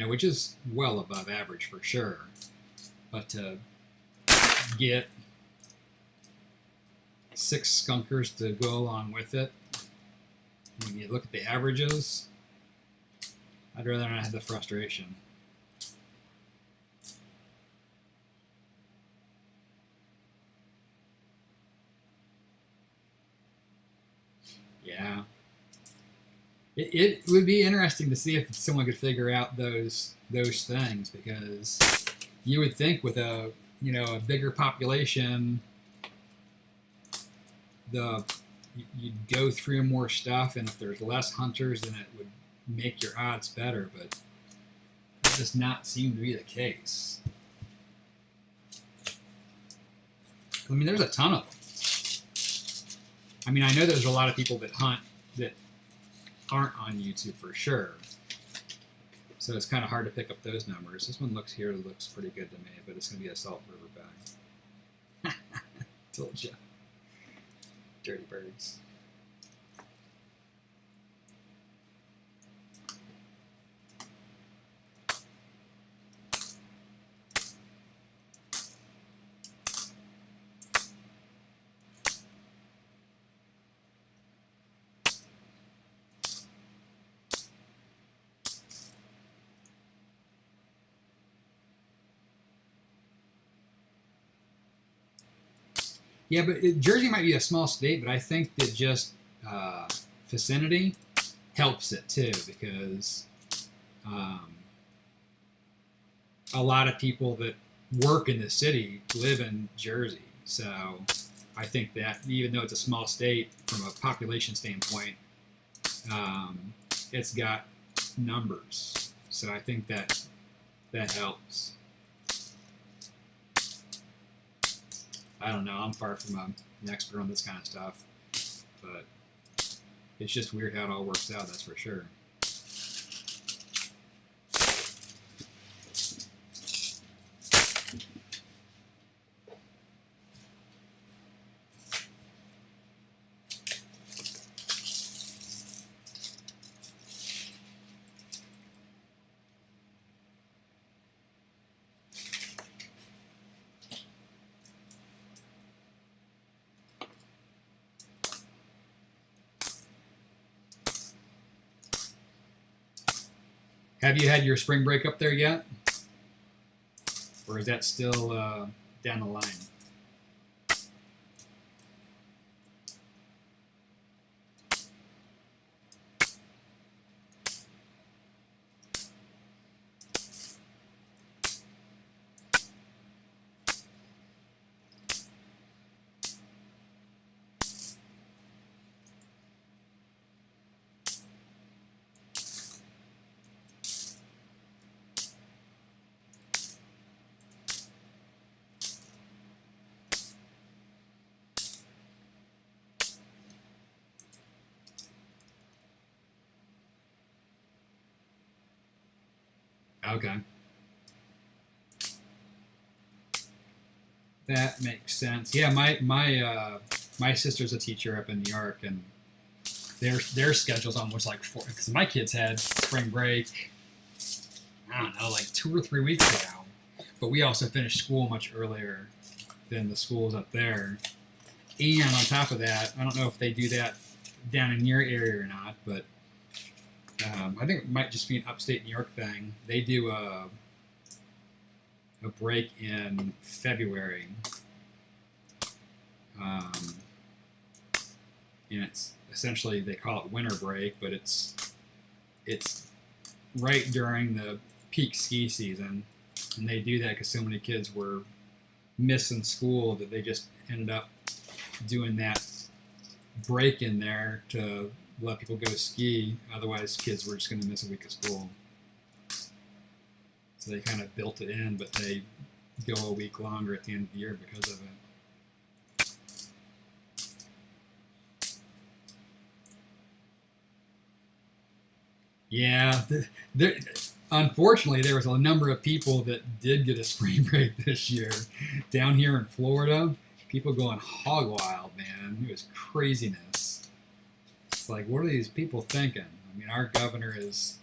Which is well above average for sure. But to get 6 skunkers to go along with it, when you look at the averages, I'd rather not have the frustration. Yeah. It would be interesting to see if someone could figure out those things, because you would think with a bigger population, you'd go through more stuff, and if there's less hunters, then it would make your odds better, but it does not seem to be the case. I mean, there's a ton of them. I mean, I know there's a lot of people that hunt that aren't on YouTube for sure, so it's kind of hard to pick up those numbers. This one looks pretty good to me, but it's going to be a Salt River bag. Told you. Dirty birds. Yeah, but Jersey might be a small state, but I think that just vicinity helps it too, because a lot of people that work in the city live in Jersey. So I think that even though it's a small state from a population standpoint, it's got numbers. So I think that helps. I don't know. I'm far from an expert on this kind of stuff, but it's just weird how it all works out, that's for sure. Have you had your spring break up there yet? Or is that still down the line? Okay. That makes sense. Yeah, my sister's a teacher up in New York, and their schedule's almost like because my kids had spring break, I don't know, like 2 or 3 weeks ago. But we also finished school much earlier than the schools up there. And on top of that, I don't know if they do that down in your area or not, but I think it might just be an upstate New York thing. They do a break in February, and it's essentially, they call it winter break, but it's right during the peak ski season, and they do that because so many kids were missing school that they just ended up doing that break in there to let people go ski. Otherwise, kids were just going to miss a week of school. So they kind of built it in, but they go a week longer at the end of the year because of it. Yeah, Unfortunately, there was a number of people that did get a spring break this year down here in Florida. People going hog wild, man. It was craziness. It's like, what are these people thinking? I mean, our governor is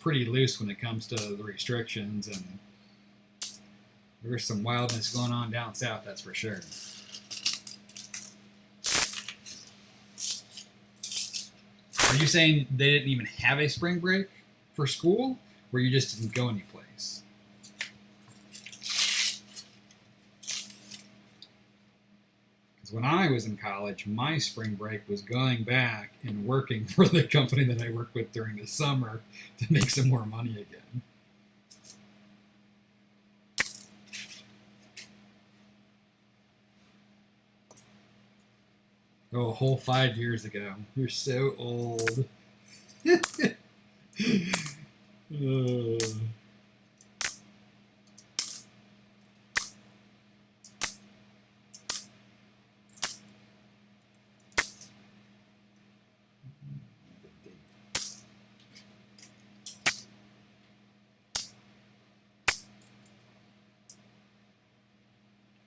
pretty loose when it comes to the restrictions, and there's some wildness going on down south, that's for sure. Are you saying they didn't even have a spring break for school, or you just didn't go anyplace? Because when I was in college, my spring break was going back and working for the company that I worked with during the summer to make some more money again. Oh, a whole 5 years ago. You're so old.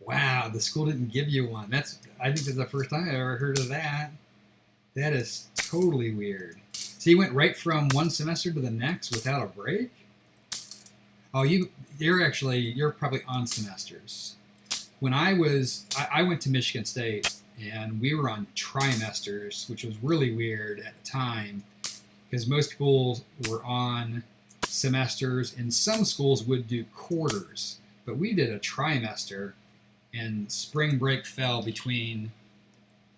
Wow, the school didn't give you one. I think that's the first time I ever heard of that. That is totally weird. So you went right from one semester to the next without a break? Oh, you're probably on semesters. When I went to Michigan State, and we were on trimesters, which was really weird at the time, because most schools were on semesters, and some schools would do quarters, but we did a trimester, and spring break fell between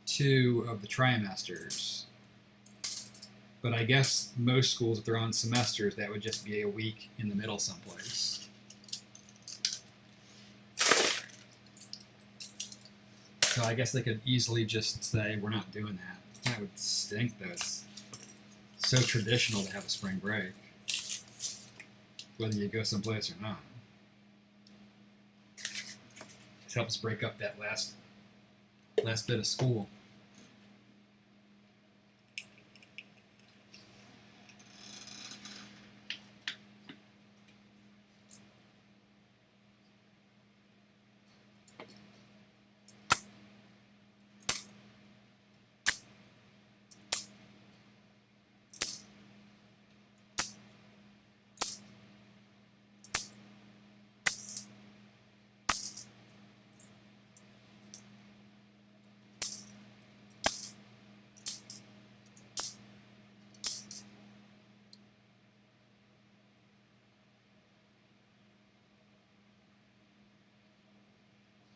2 of the trimesters. But I guess most schools, if they're on semesters, that would just be a week in the middle someplace. So I guess they could easily just say, we're not doing that. That would stink, though. It's so traditional to have a spring break, whether you go someplace or not. It helps break up that last bit of school.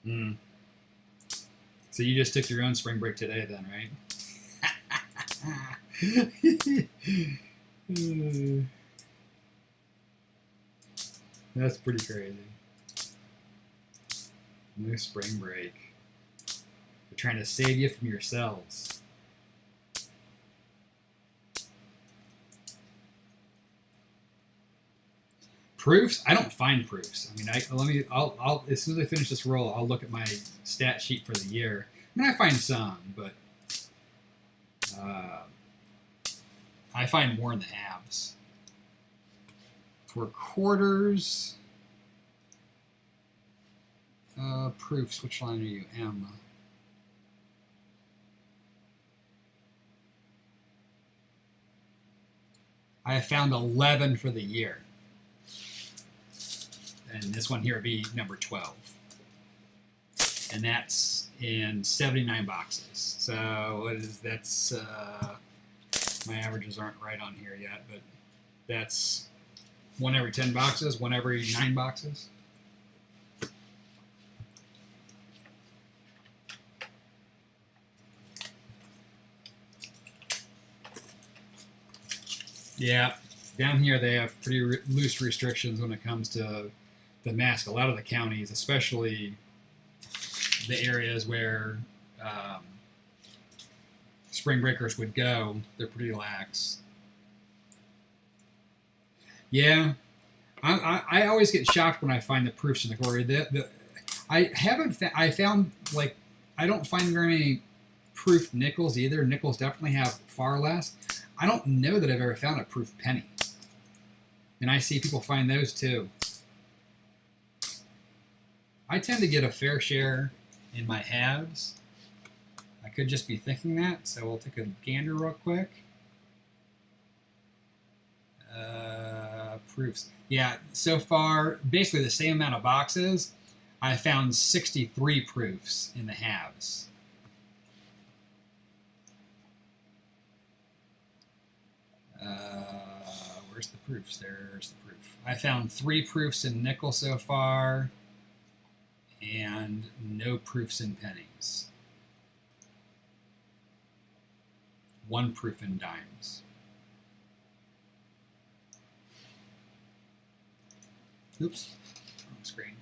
Mm. So you just took your own spring break today then, right? That's pretty crazy. No spring break. They're trying to save you from yourselves. Proofs? I don't find proofs. I mean, I'll as soon as I finish this roll, I'll look at my stat sheet for the year. I mean, I find some, but I find more in the halves. For quarters, proofs. Which line are you? M. I have found 11 for the year. And this one here would be number 12. And that's in 79 boxes. So my averages aren't right on here yet, but that's 1 every 10 boxes, 1 every 9 boxes. Yeah, down here they have pretty loose restrictions when it comes to the mask. A lot of the counties, especially the areas where spring breakers would go, they're pretty lax. Yeah, I always get shocked when I find the proofs in the quarter. I found like I don't find very many proof nickels either. Nickels definitely have far less. I don't know that I've ever found a proof penny. And I see people find those too. I tend to get a fair share in my halves. I could just be thinking that, so we'll take a gander real quick. Proofs. Yeah, so far, basically the same amount of boxes. I found 63 proofs in the halves. Where's the proofs? There's the proof. I found 3 proofs in nickel so far, and no proofs in pennies. 1 proof in dimes. Oops, wrong screen.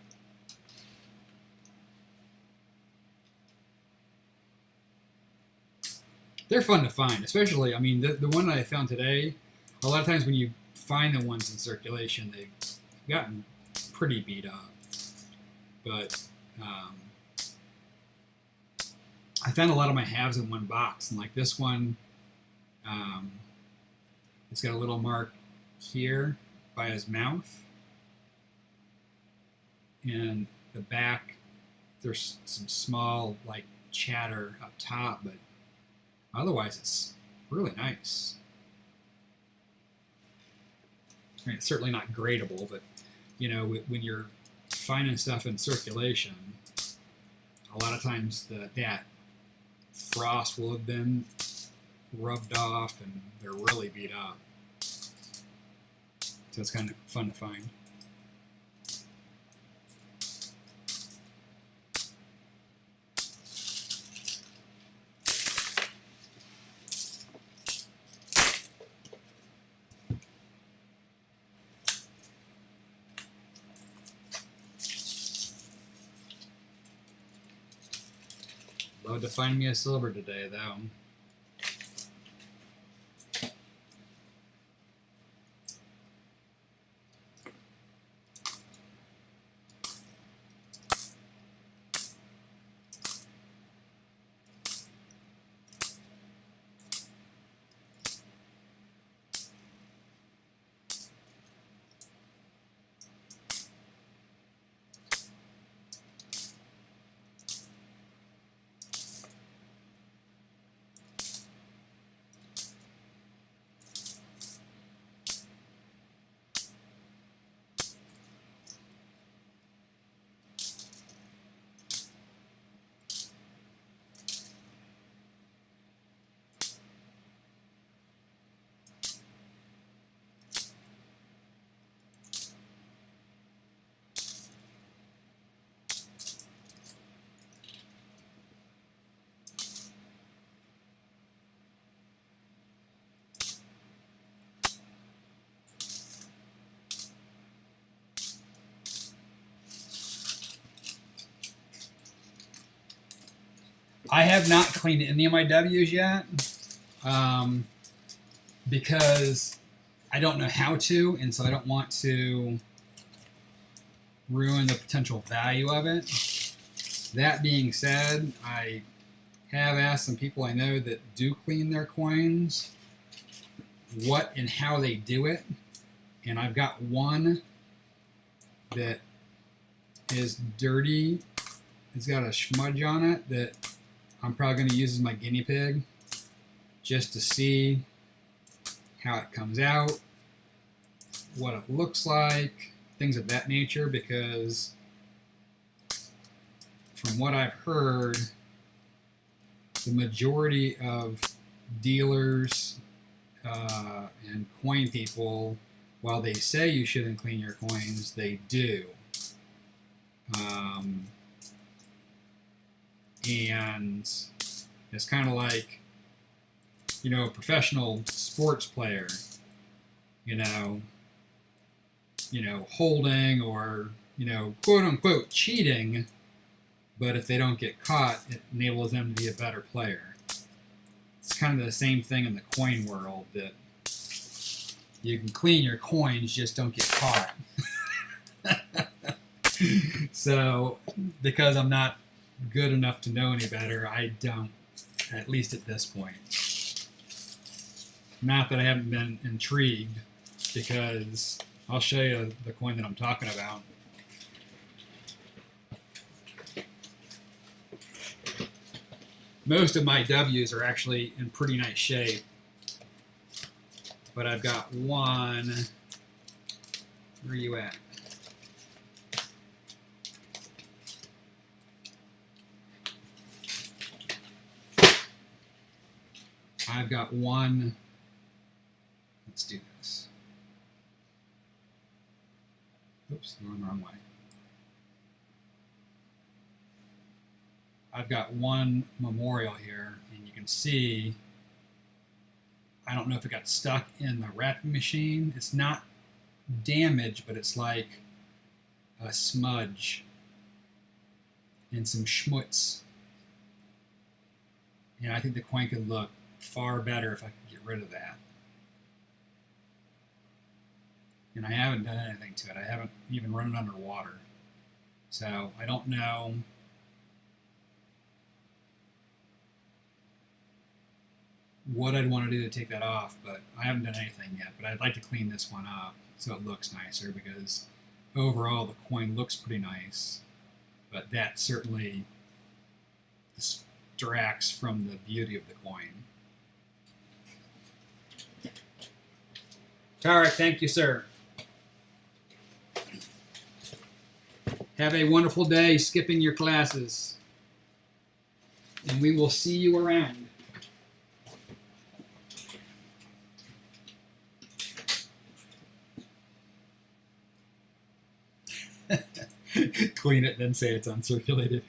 They're fun to find, especially, I mean, the one that I found today, a lot of times when you find the ones in circulation, they've gotten pretty beat up. But I found a lot of my halves in one box, and like this one, it's got a little mark here by his mouth. And the back, there's some small like chatter up top, but otherwise it's really nice. I mean, it's certainly not gradable, but you know, when you're finding stuff in circulation, a lot of times that frost will have been rubbed off and they're really beat up. So it's kind of fun to find. Love to find me a silver today, though. I have not cleaned any of my W's yet because I don't know how to, and so I don't want to ruin the potential value of it. That being said, I have asked some people I know that do clean their coins what and how they do it, and I've got one that is dirty. It's got a smudge on it that I'm probably going to use as my guinea pig just to see how it comes out, what it looks like, things of that nature, because from what I've heard, the majority of dealers and coin people, while they say you shouldn't clean your coins, they do. And it's kind of like, you know, a professional sports player, you know, holding or, you know, quote unquote cheating, but if they don't get caught, it enables them to be a better player. It's kind of the same thing in the coin world, that you can clean your coins, just don't get caught. So, because I'm not good enough to know any better, I don't, at least at this point. Not that I haven't been intrigued, because I'll show you the coin that I'm talking about. Most of my W's are actually in pretty nice shape, but I've got one. Where are you at? I've got one. Let's do this. Oops, going the wrong way. I've got one memorial here, and you can see, I don't know if it got stuck in the wrapping machine. It's not damaged, but it's like a smudge and some schmutz. And I think the coin could look far better if I could get rid of that. And I haven't done anything to it. I haven't even run it under water. So I don't know what I'd want to do to take that off, but I haven't done anything yet. But I'd like to clean this one up so it looks nicer, because overall the coin looks pretty nice, but that certainly distracts from the beauty of the coin. Tarek, thank you, sir. Have a wonderful day skipping your classes, and we will see you around. Clean it, then say it's uncirculated.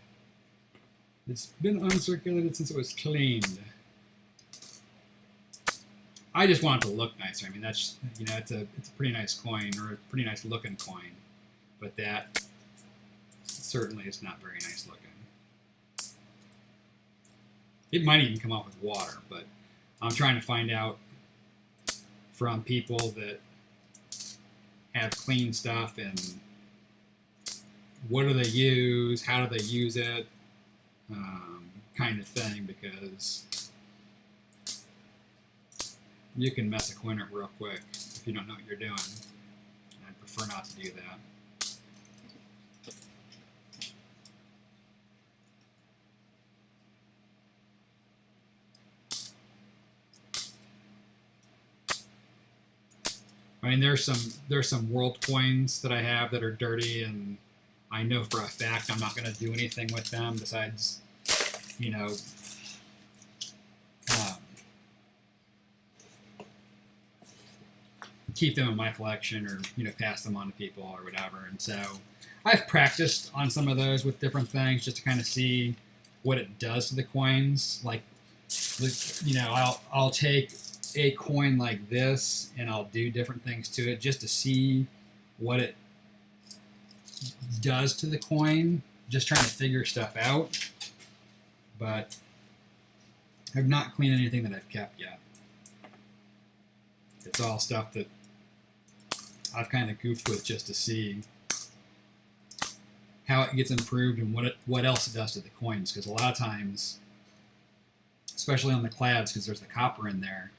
It's been uncirculated since it was cleaned. I just want it to look nicer. I mean, that's, you know, it's a pretty nice coin, or a pretty nice looking coin, but that certainly is not very nice looking. It might even come off with water, but I'm trying to find out from people that have clean stuff, and what do they use, how do they use it, kind of thing, because you can mess a coin up real quick if you don't know what you're doing. I'd prefer not to do that. I mean, there's some world coins that I have that are dirty, and I know for a fact I'm not going to do anything with them besides, you know, keep them in my collection, or, you know, pass them on to people or whatever. And so I've practiced on some of those with different things just to kind of see what it does to the coins. Like, you know, I'll take a coin like this and I'll do different things to it just to see what it does to the coin, just trying to figure stuff out. But I've not cleaned anything that I've kept yet. It's all stuff that I've kind of goofed with just to see how it gets improved and what else it does to the coins. Because a lot of times, especially on the clads, because there's the copper in there,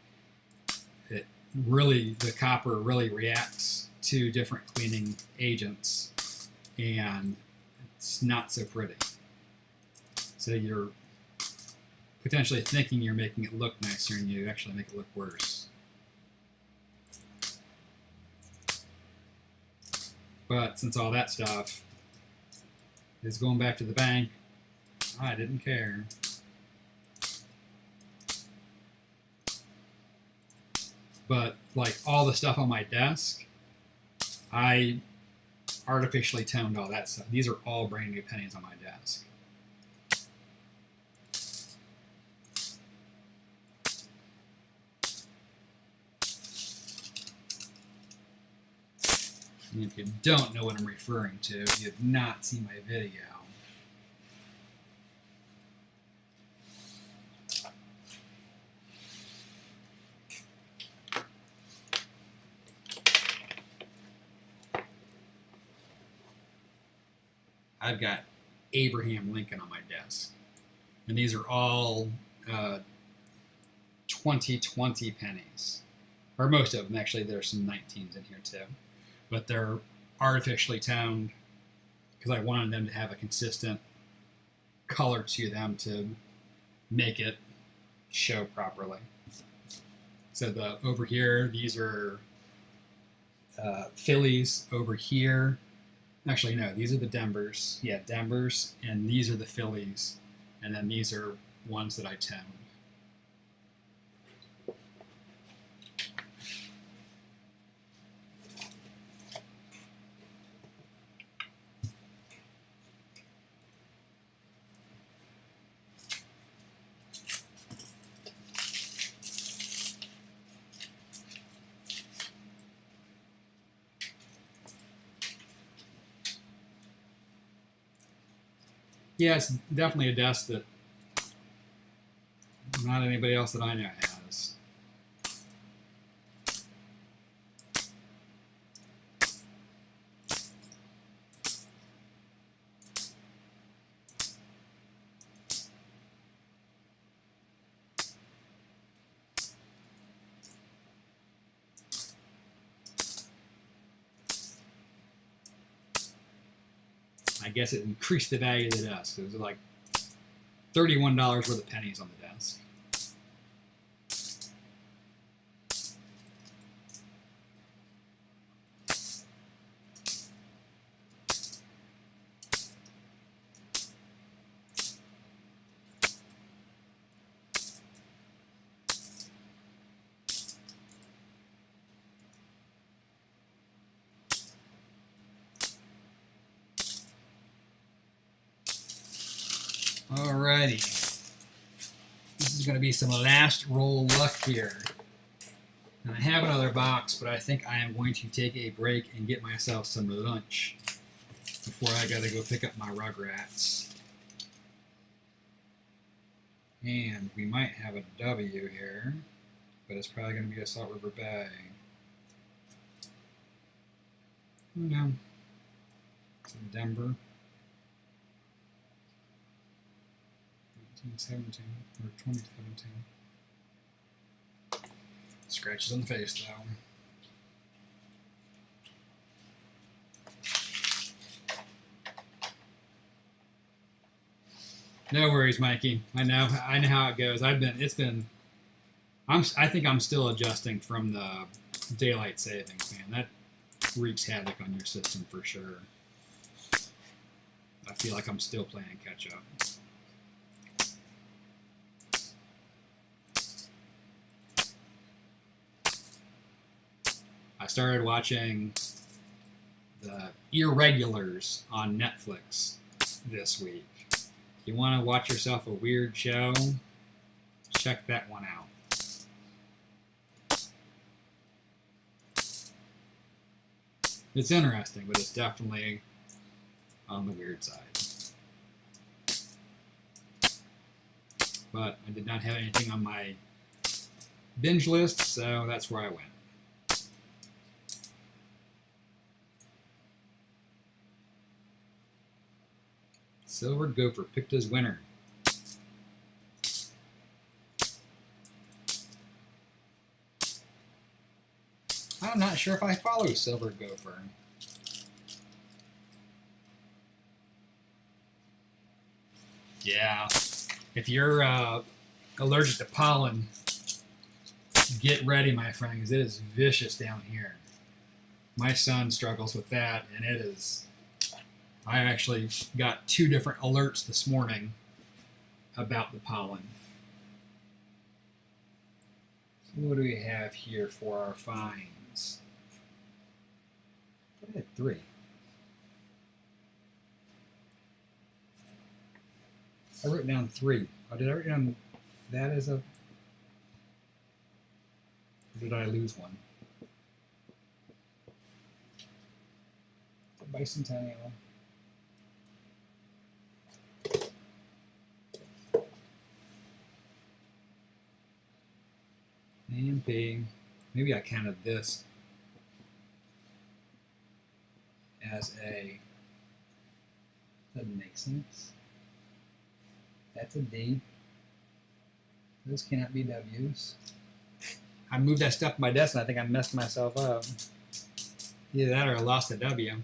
the copper really reacts to different cleaning agents, and it's not so pretty. So you're potentially thinking you're making it look nicer, and you actually make it look worse. But since all that stuff is going back to the bank, I didn't care. But like all the stuff on my desk, I artificially toned all that stuff. These are all brand new pennies on my desk. And if you don't know what I'm referring to, you have not seen my video. I've got Abraham Lincoln on my desk. And these are all 2020 pennies. Or most of them, actually. There's some 19s in here too. but they're artificially toned because I wanted them to have a consistent color to them to make it show properly. So over here, these are Phillies. Over here, actually no, these are the Denvers. Yeah, Denvers, and these are the Phillies, and then these are ones that I toned. Yeah, it's definitely a desk that not anybody else that I know has. I guess it increased the value of the desk. It was like $31 worth of pennies on the desk. Alrighty. This is going to be some last roll luck here. And I have another box, but I think I am going to take a break and get myself some lunch before I got to go pick up my Rugrats. And we might have a W here, but it's probably going to be a Salt River Bay. Oh no. It's in Denver. 1917 or 2017. Scratches on the face though. No worries, Mikey. I know how it goes. I think I'm still adjusting from the daylight savings, man. That wreaks havoc on your system for sure. I feel like I'm still playing catch up. I started watching the Irregulars on Netflix this week. If you want to watch yourself a weird show, check that one out. It's interesting, but it's definitely on the weird side. But I did not have anything on my binge list, so that's where I went. Silver Gopher picked his winner. I'm not sure if I follow Silver Gopher. Yeah, if you're allergic to pollen, get ready, my friend, because it is vicious down here. My son struggles with that, and it is... I actually got 2 different alerts this morning about the pollen. So what do we have here for our finds? I had 3. I wrote down 3. Oh, did I write down that as a... Or did I lose one? The bicentennial. AMP. Maybe I counted this as a... Doesn't make sense. That's a D. Those cannot be W's. I moved that stuff to my desk and I think I messed myself up. Either that or I lost a W.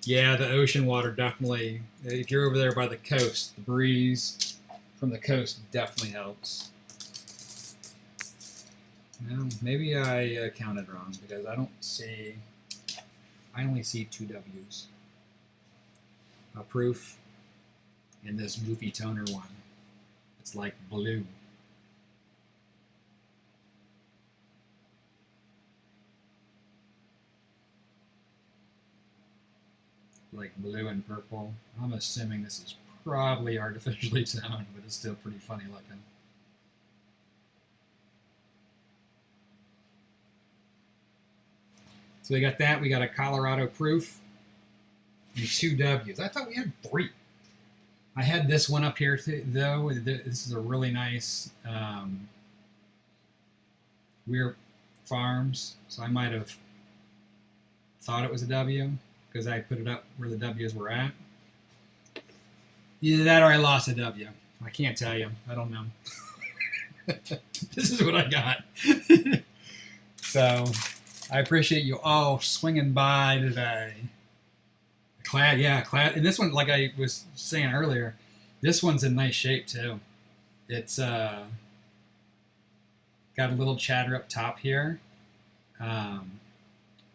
Yeah, the ocean water definitely, if you're over there by the coast, the breeze from the coast definitely helps. Well, maybe I counted wrong because I only see 2 W's. A proof and this goofy toner one. It's like blue. Like blue and purple. I'm assuming this is probably artificially toned, but it's still pretty funny looking. So we got that. We got a Colorado proof and 2 W's. I thought we had 3. I had this one up here though. This is a really nice Weir Farms. So I might have thought it was a W because I put it up where the W's were at. Either that or I lost a W. I can't tell you. I don't know. This is what I got. So I appreciate you all swinging by today. Clad, yeah, clad. And this one, like I was saying earlier, this one's in nice shape too. It's got a little chatter up top here.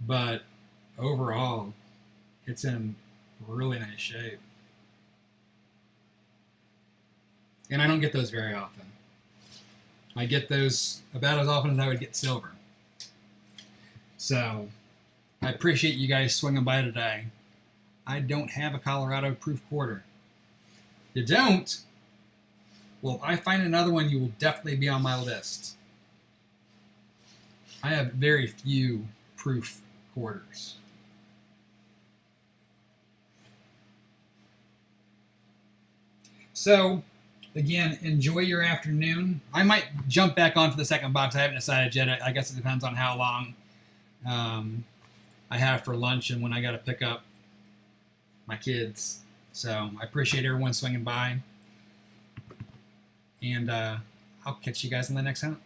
But overall, it's in really nice shape. And I don't get those very often. I get those about as often as I would get silver. So I appreciate you guys swinging by today. I don't have a Colorado proof quarter. You don't? Well, if I find another one, you will definitely be on my list. I have very few proof quarters. So, again, enjoy your afternoon. I might jump back onto the second box. I haven't decided yet. I guess it depends on how long I have for lunch and when I got to pick up my kids. So I appreciate everyone swinging by. And I'll catch you guys in the next hunt.